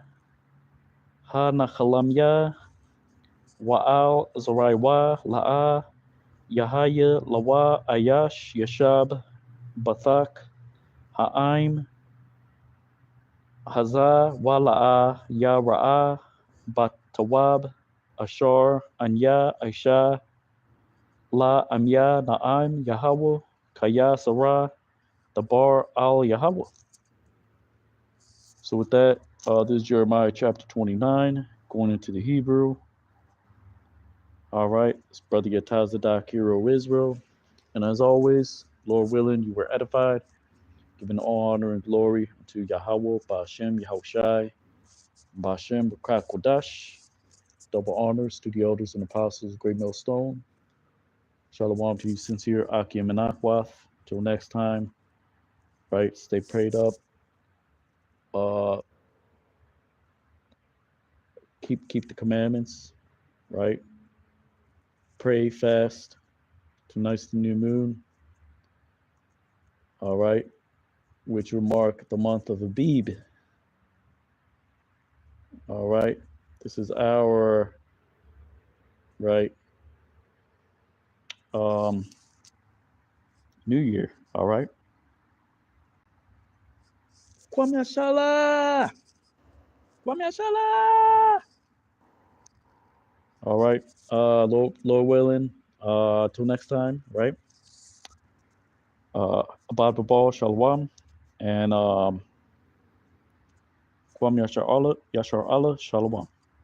Hanachalamya Wa'al Zaraiwa La'a Yahaya Lawa Ayash Yashab Bathak Ha'aim Haza Wala'a Ya Ra'a Batawab Ashar Anya Aisha La Amya Na'im Yahweh Kaya Sarah Dabar Al Yahweh. So with that, this is Jeremiah chapter 29, going into the Hebrew. All right, it's Brother Yatazadak, hero of Israel. And as always, Lord willing, you were edified, giving all honor and glory to Yahweh, Ba'ashem, Yahushai, Ba'ashem, B'krat Kodash. Double honors to the elders and apostles, Great Millstone. Shalom to you, sincere Akim and Akwath. Till next time, right? Stay prayed up. Uh, keep the commandments, right? Pray, fast. Tonight's the new moon. All right, which will mark the month of Abib. All right, this is our right New Year. All right. Kwame Ashala! Kwame Ashala! All right. Lord willing. Till next time. Right. Abad Babal Shalom and Kwame Yashar Allah Shalom.